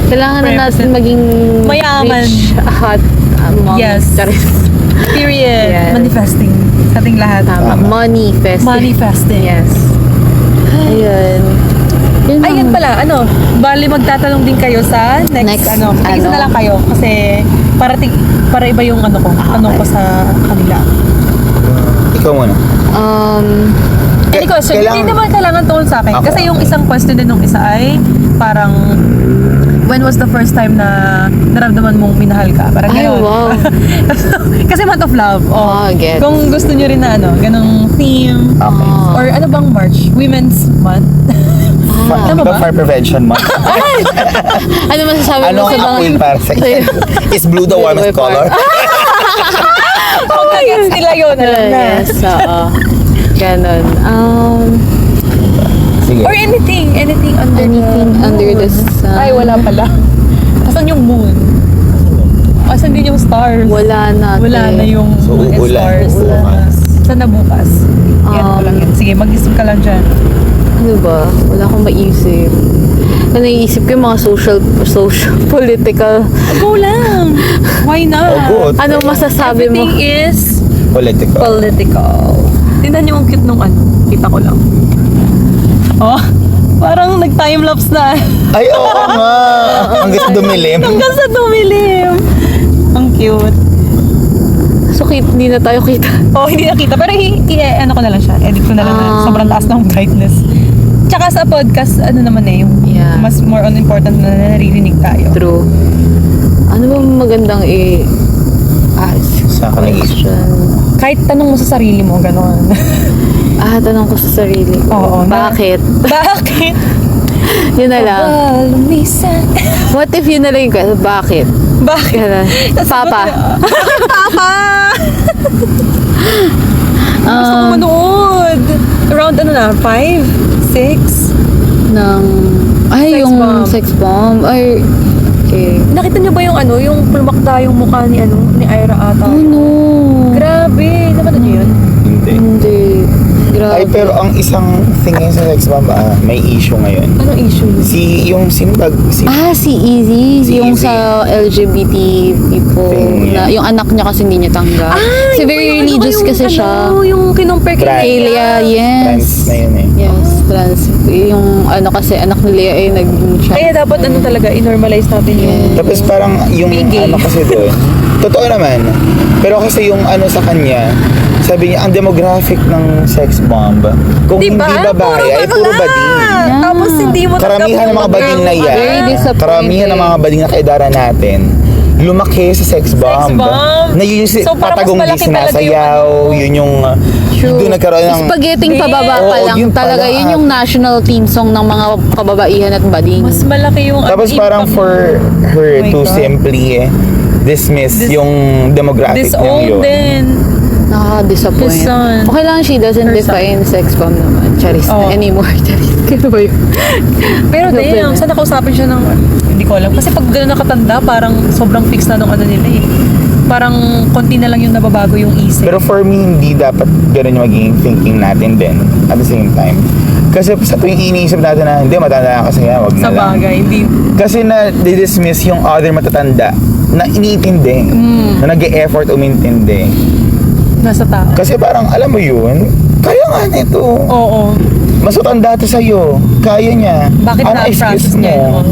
Speaker 3: kailangan na natin
Speaker 2: represent.
Speaker 3: maging
Speaker 2: Mayaman.
Speaker 3: rich, hot, mom.
Speaker 2: Yes.
Speaker 3: Charis.
Speaker 2: period.
Speaker 3: Yes.
Speaker 2: Manifesting. Sa ating lahat.
Speaker 3: Tama. Manifest.
Speaker 2: Manifesting.
Speaker 3: Yes. Ayun. Yun
Speaker 2: Ay, yun
Speaker 3: lang.
Speaker 2: pala, bali magtatanong din kayo sa next,
Speaker 3: Next,
Speaker 2: Tig-isa na lang kayo kasi para iba yung tanong ko sa kanila.
Speaker 1: Ikaw muna.
Speaker 2: Any question? Hindi naman kailangan tungkol sa akin.
Speaker 1: Okay.
Speaker 2: Kasi yung isang question din nung isa ay parang when was the first time na naramdaman mong minahal ka? Parang
Speaker 3: Ay,
Speaker 2: gano'n.
Speaker 3: wow.
Speaker 2: Kasi month of love.
Speaker 3: Gets.
Speaker 2: Kung gusto nyo rin na ganong theme.
Speaker 1: Okay.
Speaker 2: Or ano bang March? Women's Month? Tama
Speaker 1: Diba
Speaker 2: ba?
Speaker 1: fire prevention month?
Speaker 3: Ano masasabi
Speaker 1: Ano
Speaker 3: mo sa
Speaker 1: ang
Speaker 3: mga...
Speaker 1: apoy para sa
Speaker 3: Sa'yo.
Speaker 1: Is blue the warmest color?
Speaker 2: Pagkagets nila yun. Alam na.
Speaker 3: Yes, oo. Ganon.
Speaker 1: Sige.
Speaker 2: Or anything under
Speaker 3: Anything under the sun.
Speaker 2: Ay, wala pala. Asan yung moon? Asan din yung stars?
Speaker 3: Wala na.
Speaker 2: Wala na yung
Speaker 1: So,
Speaker 2: moon and
Speaker 1: uulan.
Speaker 2: stars.
Speaker 1: Bukas.
Speaker 2: Saan na bukas? Yan ko lang yan. Sige, mag-isip ka lang dyan.
Speaker 3: Ano ba? Wala akong maisip. Ano naiisip ko yung mga social, political.
Speaker 2: Go lang! Why not?
Speaker 1: Oh, good.
Speaker 3: Anong masasabi mo?
Speaker 2: Everything is
Speaker 1: Political.
Speaker 2: political. Tingnan niyo ang cute nung Kita ko lang. Oh, parang nag-timelapse na.
Speaker 1: Ay, oo nga. Hanggang sa dumilim.
Speaker 2: Hanggang sa dumilim. Ang cute.
Speaker 3: So, hindi na tayo kita.
Speaker 2: Oh, hindi nakita. Pero ano ko na lang siya. Edit ko na lang na sobrang taas ng brightness. Tsaka sa podcast, naman yung
Speaker 3: Yeah.
Speaker 2: mas more on important na naririnig tayo.
Speaker 3: True. Ano ba magandang ask?
Speaker 1: Sa akin nag-iisip.
Speaker 2: Kahit tanong mo sa sarili mo, gano'n.
Speaker 3: Tanong ko sa sarili ko.
Speaker 2: Oo,
Speaker 3: Bakit?
Speaker 2: Bakit?
Speaker 3: Yun na lang.
Speaker 2: Lumisan.
Speaker 3: What if yun na lang yung question? Bakit?
Speaker 2: Bakit?
Speaker 3: Ganun. Papa.
Speaker 2: Papa! Gusto ko manood. Around ano na? 5? 6?
Speaker 3: Ng... Ay,
Speaker 2: Sex
Speaker 3: yung
Speaker 2: bomb.
Speaker 3: sex bomb. Ay, okay.
Speaker 2: Nakita niyo ba yung ano? Yung pulmakta yung mukha ni ano? Ni Ira ata.
Speaker 3: Oh, no.
Speaker 2: Grabe. Nakita niyo yun?
Speaker 1: Hindi.
Speaker 3: Hindi. Grabe.
Speaker 1: Ay, pero ang isang thing ngayon sa sex bomb, may issue ngayon.
Speaker 2: Anong issue?
Speaker 1: Yung sinbag,
Speaker 3: Si Easy,
Speaker 1: Si
Speaker 3: yung
Speaker 1: Easy.
Speaker 3: sa LGBT people,
Speaker 1: Thing,
Speaker 3: na, yung anak niya kasi hindi niya tanggap. Kasi very religious kasi siya.
Speaker 2: Yung kinumpare kay
Speaker 1: Trans.
Speaker 3: Elia,
Speaker 1: trans
Speaker 3: yes.
Speaker 1: na yun eh.
Speaker 3: Yes, trans. Yung ano kasi, anak ni Leah ay
Speaker 2: Kaya dapat ano talaga, i-normalize natin yung...
Speaker 1: Tapos parang yung
Speaker 2: Being gay.
Speaker 1: ano kasi doon, totoo naman. Pero kasi yung ano sa kanya, sabi niya, ang demographic ng sex bomb, kung
Speaker 2: Diba?
Speaker 1: hindi babae, ay puro bading.
Speaker 3: Yeah.
Speaker 2: Tapos hindi mo
Speaker 1: Karamihan ng mga bading na yan,
Speaker 3: Very disappointing.
Speaker 1: karamihan ng mga bading na kaedara natin, lumaki sa sex bomb.
Speaker 2: bomb.
Speaker 1: Na yun yung
Speaker 2: So, parang
Speaker 1: patagong
Speaker 2: mas
Speaker 1: di
Speaker 2: malaki talaga
Speaker 1: sinasayaw, yun yung doon nagkaroon ng...
Speaker 3: Spaghetting pababa pa
Speaker 1: Oo,
Speaker 3: lang
Speaker 1: yun
Speaker 3: talaga.
Speaker 1: pala.
Speaker 3: Yun yung national team song ng mga kababaihan at bading.
Speaker 2: Mas malaki yung...
Speaker 1: Tapos parang for her
Speaker 2: Oh my
Speaker 1: to
Speaker 2: God.
Speaker 1: simply dismiss yung demographic niya
Speaker 2: Disown
Speaker 1: yun.
Speaker 2: din.
Speaker 3: Nakaka-disappoint.
Speaker 2: His son.
Speaker 3: Okay lang, she doesn't
Speaker 2: Her son.
Speaker 3: define sex bomb naman. Charis
Speaker 2: Oo.
Speaker 3: na anymore. Charis. Kaya ba yun?
Speaker 2: Pero
Speaker 3: Open
Speaker 2: damn,
Speaker 3: na.
Speaker 2: saan nakausapin siya ng... Hindi ko alam. Kasi pag gano'n nakatanda, parang sobrang fix na nung ano nila eh. Parang konti na lang yung nababago yung isip.
Speaker 1: Pero for me, hindi dapat ganun yung magiging thinking natin din at the same time. Kasi sa tuwing iniisip natin na, hindi, matanda ka kasi yan, wag na
Speaker 2: sa
Speaker 1: lang.
Speaker 2: bagay, hindi...
Speaker 1: Kasi na dismiss yung other matatanda na iniintindi, na nag-e-effort umintindi.
Speaker 2: Nasa tao.
Speaker 1: Kasi parang, alam mo yun, kaya nga nito.
Speaker 2: Oo.
Speaker 1: Mas matanda to sa'yo, kaya niya.
Speaker 2: Bakit
Speaker 1: Ano
Speaker 2: na-process
Speaker 1: excuse mo?
Speaker 2: niya? Oo.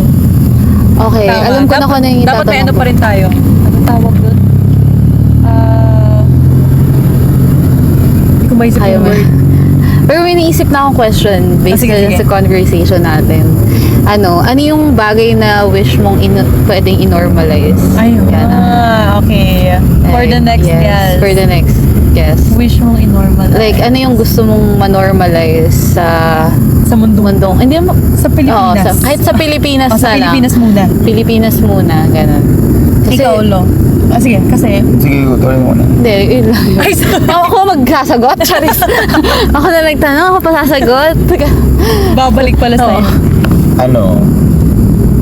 Speaker 3: Okay,
Speaker 2: Tama.
Speaker 3: alam ko na kung ano yung
Speaker 2: Dapat may ano
Speaker 3: itatanong
Speaker 2: pa
Speaker 3: ko.
Speaker 2: rin tayo. Anong tawag doon? Hindi ko maisip
Speaker 3: Ayaw
Speaker 2: yung
Speaker 3: mo.
Speaker 2: word.
Speaker 3: Pero may naisip na akong question based
Speaker 2: Sige,
Speaker 3: na
Speaker 2: sige.
Speaker 3: sa conversation natin. Ano yung bagay na wish mong pwedeng i-normalize?
Speaker 2: Ayun.
Speaker 3: Yan,
Speaker 2: Okay. For the next
Speaker 3: yes,
Speaker 2: guest.
Speaker 3: For the next guest.
Speaker 2: Wish mong i-normalize.
Speaker 3: Like, ano yung gusto mong ma-normalize sa
Speaker 2: sa mundo.
Speaker 3: mundong, hindi mo,
Speaker 2: Sa Pilipinas.
Speaker 3: kahit sa Pilipinas
Speaker 2: O, sa
Speaker 3: na lang.
Speaker 2: Pilipinas muna.
Speaker 3: Pilipinas muna, ganun.
Speaker 2: Ikaw, Lo. Sige, kasi...
Speaker 1: Sige, tuloy mo na.
Speaker 3: Hindi, yun lang.
Speaker 2: Ay, sorry.
Speaker 3: Ako magsasagot? Charis. Ako na nagtanong, ako pa sasagot.
Speaker 2: Babalik pala sa'yo.
Speaker 1: Ano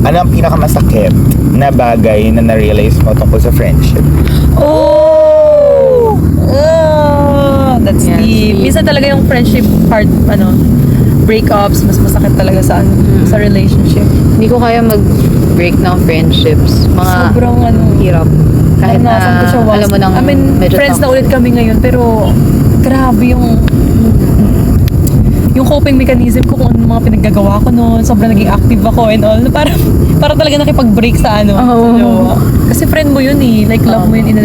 Speaker 1: ang pinakamasakit na bagay na na-realize mo tungkol sa friendship?
Speaker 2: Oh! That's
Speaker 3: Yes,
Speaker 2: deep.
Speaker 3: deep.
Speaker 2: Minsan talaga yung friendship part, breakups, mas masakit talaga sa relationship.
Speaker 3: Hindi ko kaya mag-break ng friendships. Mga
Speaker 2: Sobrang
Speaker 3: hirap. Kahit na,
Speaker 2: naranasan ko siya once.
Speaker 3: alam mo nang
Speaker 2: I mean,
Speaker 3: medyo
Speaker 2: friends na ulit kami ngayon, pero grabe yung coping mechanism ko kung ano mga pinaggagawa ko noon. Sobrang naging active ako and all. Para talaga nakipag-break sa
Speaker 3: Oo.
Speaker 2: sa jowa. Kasi friend mo yun eh. Like, love mo yun in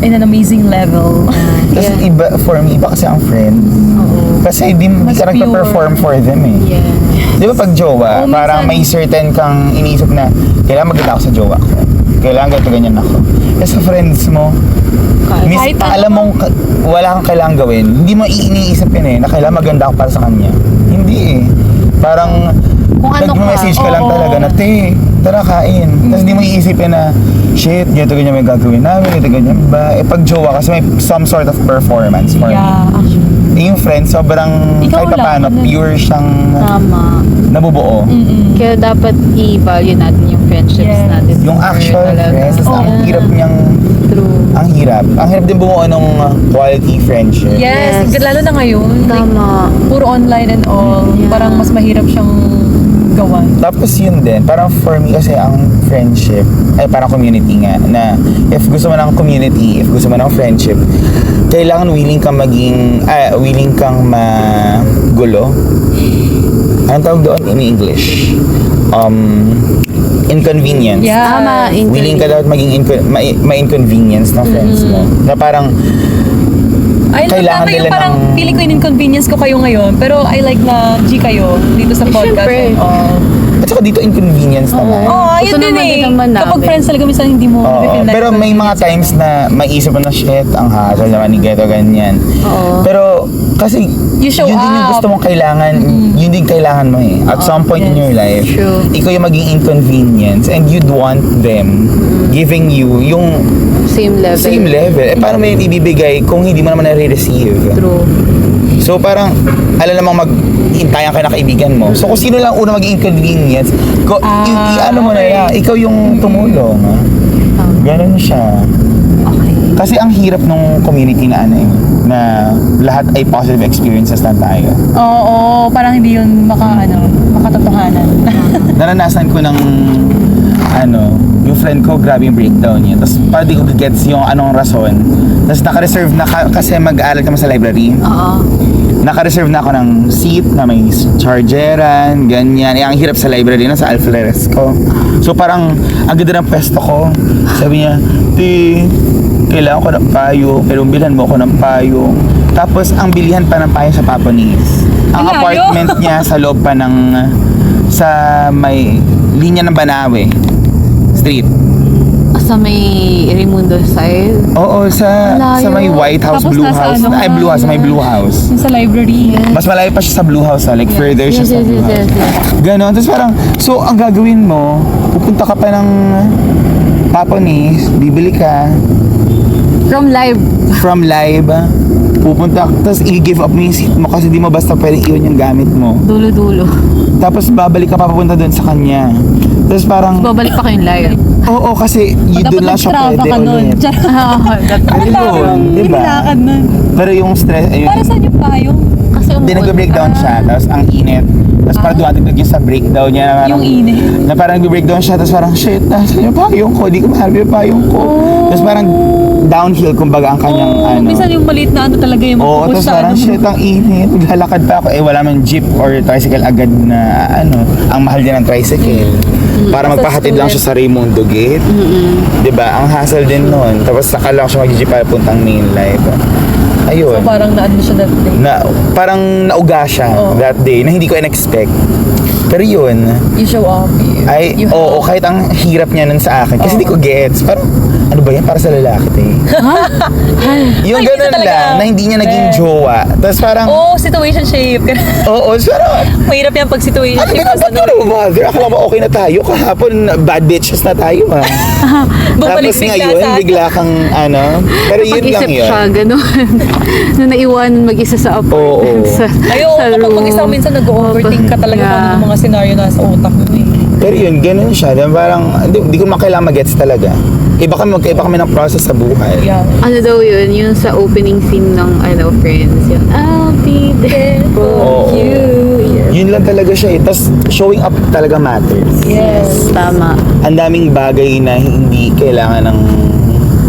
Speaker 2: an amazing level.
Speaker 1: Kasi
Speaker 3: Yeah.
Speaker 1: iba, for me, iba kasi ang friends.
Speaker 3: Oo.
Speaker 1: Kasi hindi
Speaker 2: Mas
Speaker 1: ka
Speaker 2: pure.
Speaker 1: nagpa-perform for them eh.
Speaker 3: Yeah.
Speaker 1: Di ba pag jowa,
Speaker 2: Oo, minsan.
Speaker 1: parang may certain kang iniisip na, kailangan maganda ako sa jowa ko. Kailangan ganito ganyan ako. Kasi sa friends mo,
Speaker 2: Kahit ano
Speaker 1: alam mong wala kang kailangan gawin, hindi mo iniisip yun eh, na kailangan maganda ako para sa kanya. Hindi eh. Parang,
Speaker 3: Kung ano
Speaker 1: nag-message ka lang
Speaker 2: oo.
Speaker 1: talaga na, te, tara kain. Tapos hindi mo iisipin na, shit, ganito ganyan may gagawin namin, ganito ganyan ba? Eh pag jowa kasi may some sort of performance for me.
Speaker 2: Yeah, actually.
Speaker 1: Eh, yung friends, sobrang
Speaker 2: Ikaw
Speaker 1: kahit
Speaker 2: lang,
Speaker 1: paano,
Speaker 2: ano?
Speaker 1: pure siyang
Speaker 3: Tama.
Speaker 1: nabubuo.
Speaker 3: Kaya dapat i-value natin yung friendships
Speaker 2: Yes.
Speaker 3: natin.
Speaker 1: Yung actual
Speaker 3: Talaga.
Speaker 1: friends, tas ang
Speaker 3: Oo.
Speaker 1: hirap niyang,
Speaker 3: True.
Speaker 1: ang hirap din bumuo ng quality friendship.
Speaker 2: Yes,
Speaker 3: Yes.
Speaker 2: lalo na ngayon. Like,
Speaker 3: Tama.
Speaker 2: puro online and all.
Speaker 3: Yeah.
Speaker 2: Parang mas mahirap siyang gawan.
Speaker 1: Tapos yun din, parang for me kasi ang friendship, ay parang community nga, na if gusto mo ng community, if gusto mo ng friendship, kailangan willing kang magulo. Anong tawag doon in English? Inconvenience.
Speaker 2: Yeah.
Speaker 3: Tama.
Speaker 1: Willing ka dapat maging ma-inconvenience ng friends mo. Na parang,
Speaker 2: I love
Speaker 1: Kailangan
Speaker 2: na kayo,
Speaker 1: nila
Speaker 2: parang
Speaker 1: ng-
Speaker 2: feeling ko in-inconvenience ko kayo ngayon. Pero I like na G kayo dito sa podcast
Speaker 3: syempre.
Speaker 2: and all.
Speaker 1: at Tsaka dito inconvenience naman.
Speaker 2: Oo,
Speaker 3: Gusto
Speaker 2: yun din
Speaker 3: naman
Speaker 2: eh.
Speaker 3: din naman
Speaker 2: Kapag
Speaker 3: namin.
Speaker 2: friends talaga, minsan hindi mo
Speaker 1: Oo,
Speaker 2: na-feel na
Speaker 1: pero may mga times na maisip mo na shit, ang hassle naman ni Geto, ganyan.
Speaker 3: Oo.
Speaker 1: Pero kasi
Speaker 2: You show
Speaker 1: yun din yung
Speaker 2: up.
Speaker 1: gusto mong kailangan, yun din kailangan mo eh. At some point in your life,
Speaker 3: True.
Speaker 1: ikaw yung maging inconvenience and you'd want them giving you yung
Speaker 3: Same level.
Speaker 1: same level. Eh paano mo yung ibibigay kung hindi mo naman nare-receive?
Speaker 3: True.
Speaker 1: So parang, alam namang mag-intayan ka na kaibigan mo. So kung sino lang una mag-inconvenience, ano mo na yan, ikaw yung tumulong. Ganon siya.
Speaker 3: Okay.
Speaker 1: Kasi ang hirap nung community na ano eh, na lahat ay positive experiences na tayo.
Speaker 2: Oo, parang hindi yun makatotohanan.
Speaker 1: Naranasan ko ng yung friend ko, grabe yung breakdown niya. Tapos parang di ko gets yung anong rason. Tapos naka-reserve na kasi mag-aaral kami sa library.
Speaker 3: Oo.
Speaker 1: Naka-reserve na ako ng seat na may chargeran, ganyan. Eh, ang hirap sa library na sa Alfresco. So parang, ang ganda ng pwesto ko. Sabi niya, kailangan ko ng payo, pero bilhan mo ako ng payo. Tapos, ang bilihan pa ng payo sa Paponis. Ang
Speaker 2: Ang layo.
Speaker 1: apartment niya sa loob pa ng, sa may linya ng Banawe Street.
Speaker 3: Sa may Raimundo side.
Speaker 1: Oo, sa may White House,
Speaker 2: Tapos
Speaker 1: Blue
Speaker 2: nasa
Speaker 1: House.
Speaker 2: ano
Speaker 1: Ay,
Speaker 2: ka,
Speaker 1: Blue House, may Blue House.
Speaker 2: Yung sa library.
Speaker 1: Mas malayo pa siya sa Blue House, like further siya
Speaker 3: Yes,
Speaker 1: sa
Speaker 3: yes,
Speaker 1: Blue
Speaker 3: yes,
Speaker 1: House.
Speaker 3: yes, yes.
Speaker 1: Ganon. Tapos parang, so ang gagawin mo, pupunta ka pa ng Paponis, bibili ka
Speaker 3: From live.
Speaker 1: from live, pupunta, tapos i-give up mo yung seat mo kasi di mo basta pwedeng iwan yung gamit mo.
Speaker 3: Dulo-dulo.
Speaker 1: Tapos babalik ka pa papunta doon sa kanya. Tapos parang,
Speaker 3: Babalik pa kayong live.
Speaker 1: oo kasi yun doon lang siya pwede ulit. Pero yun, di ba?
Speaker 2: Nilakad nun.
Speaker 1: Pero yung stress, ayun.
Speaker 2: Para saan yung payong?
Speaker 3: Kasi
Speaker 1: Hindi, nag-breakdown siya, tapos ang init. Tapos parang dumating yung sa breakdown niya. Na parang,
Speaker 2: Yung init.
Speaker 1: Na parang nag-breakdown siya, tapos parang, shit, nasa yung payong ko, di ko maharap yung payong ko. Tapos parang downhill, kumbaga, ang kanyang
Speaker 2: Minsan yung maliit na talaga yung
Speaker 1: Oo,
Speaker 2: mapupush
Speaker 1: tapos
Speaker 2: sa
Speaker 1: parang, shit, ang init. Maglalakad pa ako. Eh, wala man jeep or tricycle agad na, ang mahal din ng tricycle. Para magpahatid lang siya sa Raimundo Gate. Diba? Ang hassle din nun. Tapos saka lang siya mag-jeep para puntang main life. Ayun.
Speaker 2: So parang naano siya that day.
Speaker 1: Parang nauga siya that day na hindi ko in-expect. Pero yun,
Speaker 2: You show up.
Speaker 1: oo, kahit ang hirap niya nun sa akin. Kasi di ko gets. Parang, ano ba yan? Para sa lalaki, te. Yung
Speaker 2: Ay,
Speaker 1: ganun
Speaker 2: hindi talaga.
Speaker 1: lang, na hindi niya naging jowa. Tapos parang,
Speaker 2: Situation shape.
Speaker 1: oo, parang,
Speaker 2: Mahirap yan pag situation
Speaker 1: ano ba ba't ka mother? Akala mo okay na tayo. Kahapon, bad bitches na tayo, ha?
Speaker 2: Bumalik
Speaker 1: Tapos
Speaker 2: bigla
Speaker 1: ngayon,
Speaker 2: sa akin.
Speaker 1: bigla kang, pero yun lang
Speaker 3: Pag-isip
Speaker 1: yun.
Speaker 3: siya, gano'n. Na naiwanan mag-isa sa apartment.
Speaker 1: Oo.
Speaker 2: Kapag mag-isa minsan nag-overthink ka talaga kung ano yung mga scenario na sa utak mo eh.
Speaker 1: Pero yun, ganun siya. Diba? Parang, di ko makailangan mag-gets talaga. Magkaiba kami ng process sa buhay.
Speaker 2: Yeah.
Speaker 3: Ano daw yun? Yung sa opening scene ng Friends. Yung, I'll be there
Speaker 1: Oo.
Speaker 3: for you. Yes.
Speaker 1: Yun lang talaga siya eh. Tapos, showing up talaga matters.
Speaker 2: Yes.
Speaker 3: Tama.
Speaker 1: Ang daming bagay na hindi kailangan ng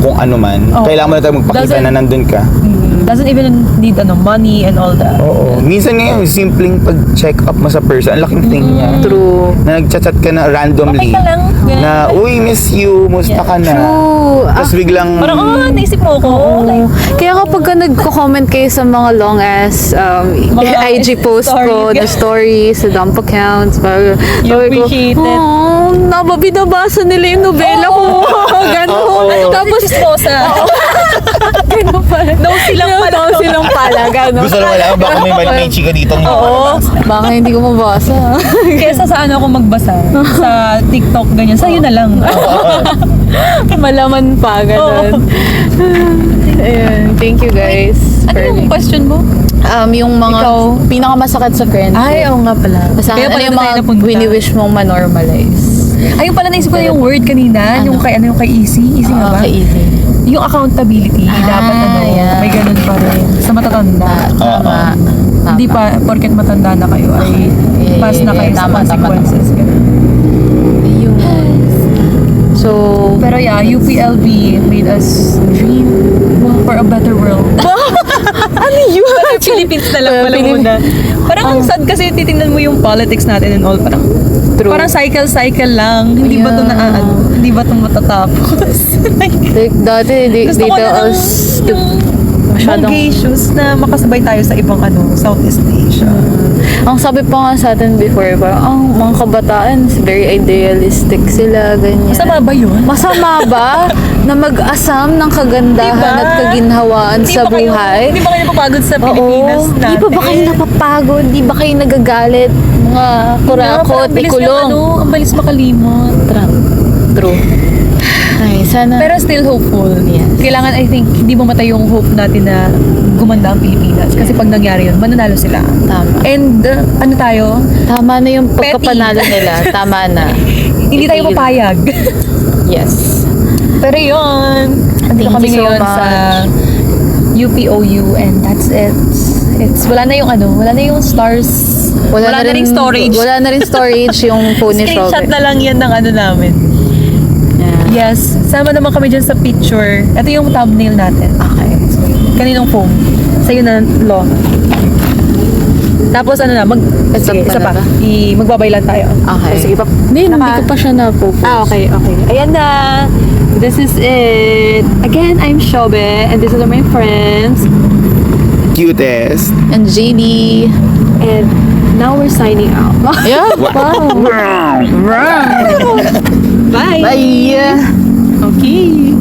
Speaker 1: kung ano man.
Speaker 2: Oo.
Speaker 1: Kailangan mo na tayo magpakita
Speaker 2: Doesn't-
Speaker 1: na nandun ka.
Speaker 2: Doesn't even need money and all that.
Speaker 1: Oo. Minsan ngayon, simpleng pag-check up mo sa person, ang laking thing niya.
Speaker 3: True.
Speaker 1: Na nagchat-chat ka na randomly.
Speaker 2: Okay ka lang. Ganun.
Speaker 1: Na, uy, miss you, musta ka na?
Speaker 3: True.
Speaker 1: Tapos biglang,
Speaker 2: Parang, naisip mo ko. Like,
Speaker 3: Kaya kapag ka nagko-comment kayo sa mga long-ass
Speaker 2: Mga
Speaker 3: IG post ko,
Speaker 2: stories.
Speaker 3: na stories, sa dump accounts,
Speaker 2: You appreciate it.
Speaker 3: Nababasa nila yung nobela ko. Gano'n.
Speaker 2: tapos chismosa.
Speaker 3: Gano'n pala.
Speaker 2: No silang pala.
Speaker 3: No silang pala. Gano'n.
Speaker 1: gusto naman lang, baka may chika dito.
Speaker 2: Oo.
Speaker 3: Baka hindi ko mabasa.
Speaker 2: Kesa sa ako magbasa. Sa TikTok, ganyan. Sa'yo na lang.
Speaker 3: Malaman pa, gano'n. Ayun. Thank you guys.
Speaker 2: Ano yung question mo?
Speaker 3: Yung mga
Speaker 2: Ikaw?
Speaker 3: pinakamasakit sa friendship.
Speaker 2: Ay, oo nga pala.
Speaker 3: Kaya ano yung mga wini-wish mong ma-normalize?
Speaker 2: Ayun pala, naisip ko na yung word kanina.
Speaker 3: Ano?
Speaker 2: Yung kay Easy. Easy nga ba?
Speaker 3: Ka-easy.
Speaker 2: Yung accountability. Dapat
Speaker 3: yeah.
Speaker 2: may ganun pa rin. Sa matatanda.
Speaker 3: Tama.
Speaker 2: Hindi pa, porket matanda na kayo ay pass na kayo sa
Speaker 3: Tama, tama,
Speaker 2: consequences. Ganun.
Speaker 3: Yung... So,
Speaker 2: Pero yeah, UPLB made us dream for a better world.
Speaker 3: ano yun?
Speaker 2: Philippines na lang pala
Speaker 3: Philippines.
Speaker 2: muna. Parang ang sad kasi titingnan mo yung politics natin and all. Parang
Speaker 3: True.
Speaker 2: parang cycle lang. Hindi ba ito
Speaker 3: Yeah.
Speaker 2: hindi ba ito matatapos?
Speaker 3: Like, dati,
Speaker 2: Gusto ko
Speaker 3: dito
Speaker 2: na
Speaker 3: us
Speaker 2: yung
Speaker 3: masyadong...
Speaker 2: issues na makasabay tayo sa ibang Southeast Asia.
Speaker 3: Ang sabi pa nga sa atin before, parang mga kabataan, very idealistic sila, ganyan.
Speaker 2: Masama ba yun?
Speaker 3: Masama ba na mag-asam ng kagandahan
Speaker 2: Diba?
Speaker 3: at kaginhawaan sa buhay?
Speaker 2: Hindi ba kayo napapagod sa Pilipinas
Speaker 3: Oo.
Speaker 2: natin?
Speaker 3: Di ba ba kayo napapagod? Di ba kayo nagagalit? Mga kurakot, ikulong.
Speaker 2: Ang bilis makalimot.
Speaker 3: True. Ay, sana.
Speaker 2: Pero still hopeful.
Speaker 3: Yes.
Speaker 2: Kailangan, I think, hindi mamatay yung hope natin na gumanda ang Pilipinas. Kasi pag nangyari yun, mananalo sila.
Speaker 3: Tama.
Speaker 2: And, ano tayo?
Speaker 3: Tama na yung pagkapanalo nila. Tama na.
Speaker 2: Hindi tayo
Speaker 3: Itigil.
Speaker 2: papayag.
Speaker 3: Yes.
Speaker 2: Pero yun, andito
Speaker 3: Thank
Speaker 2: kami
Speaker 3: you so
Speaker 2: ngayon sa UPOU and that's it. It's, wala na yung stars. Wala na ring storage.
Speaker 3: Wala na rin storage yung phone ni
Speaker 2: Screenshot
Speaker 3: Shobe.
Speaker 2: na lang yan ng ano namin.
Speaker 3: Yeah.
Speaker 2: Yes, sama naman kami dyan sa picture. Ito yung thumbnail natin.
Speaker 3: Okay.
Speaker 2: Kaninong phone? Sa'yo na, Lo. Tapos ano na, sige,
Speaker 3: pa
Speaker 2: isa
Speaker 3: na
Speaker 2: pa.
Speaker 3: ba?
Speaker 2: Magbabay lang tayo.
Speaker 3: Okay.
Speaker 2: Sige pa.
Speaker 3: Hindi ko pa siya na-focus.
Speaker 2: Okay. Ayan na. This is it. Again, I'm Shobe and these are my friends.
Speaker 1: Cutest.
Speaker 3: And JD.
Speaker 2: And now we're signing out.
Speaker 3: Yeah.
Speaker 1: Wow.
Speaker 2: Bye.
Speaker 3: Bye.
Speaker 2: Okay.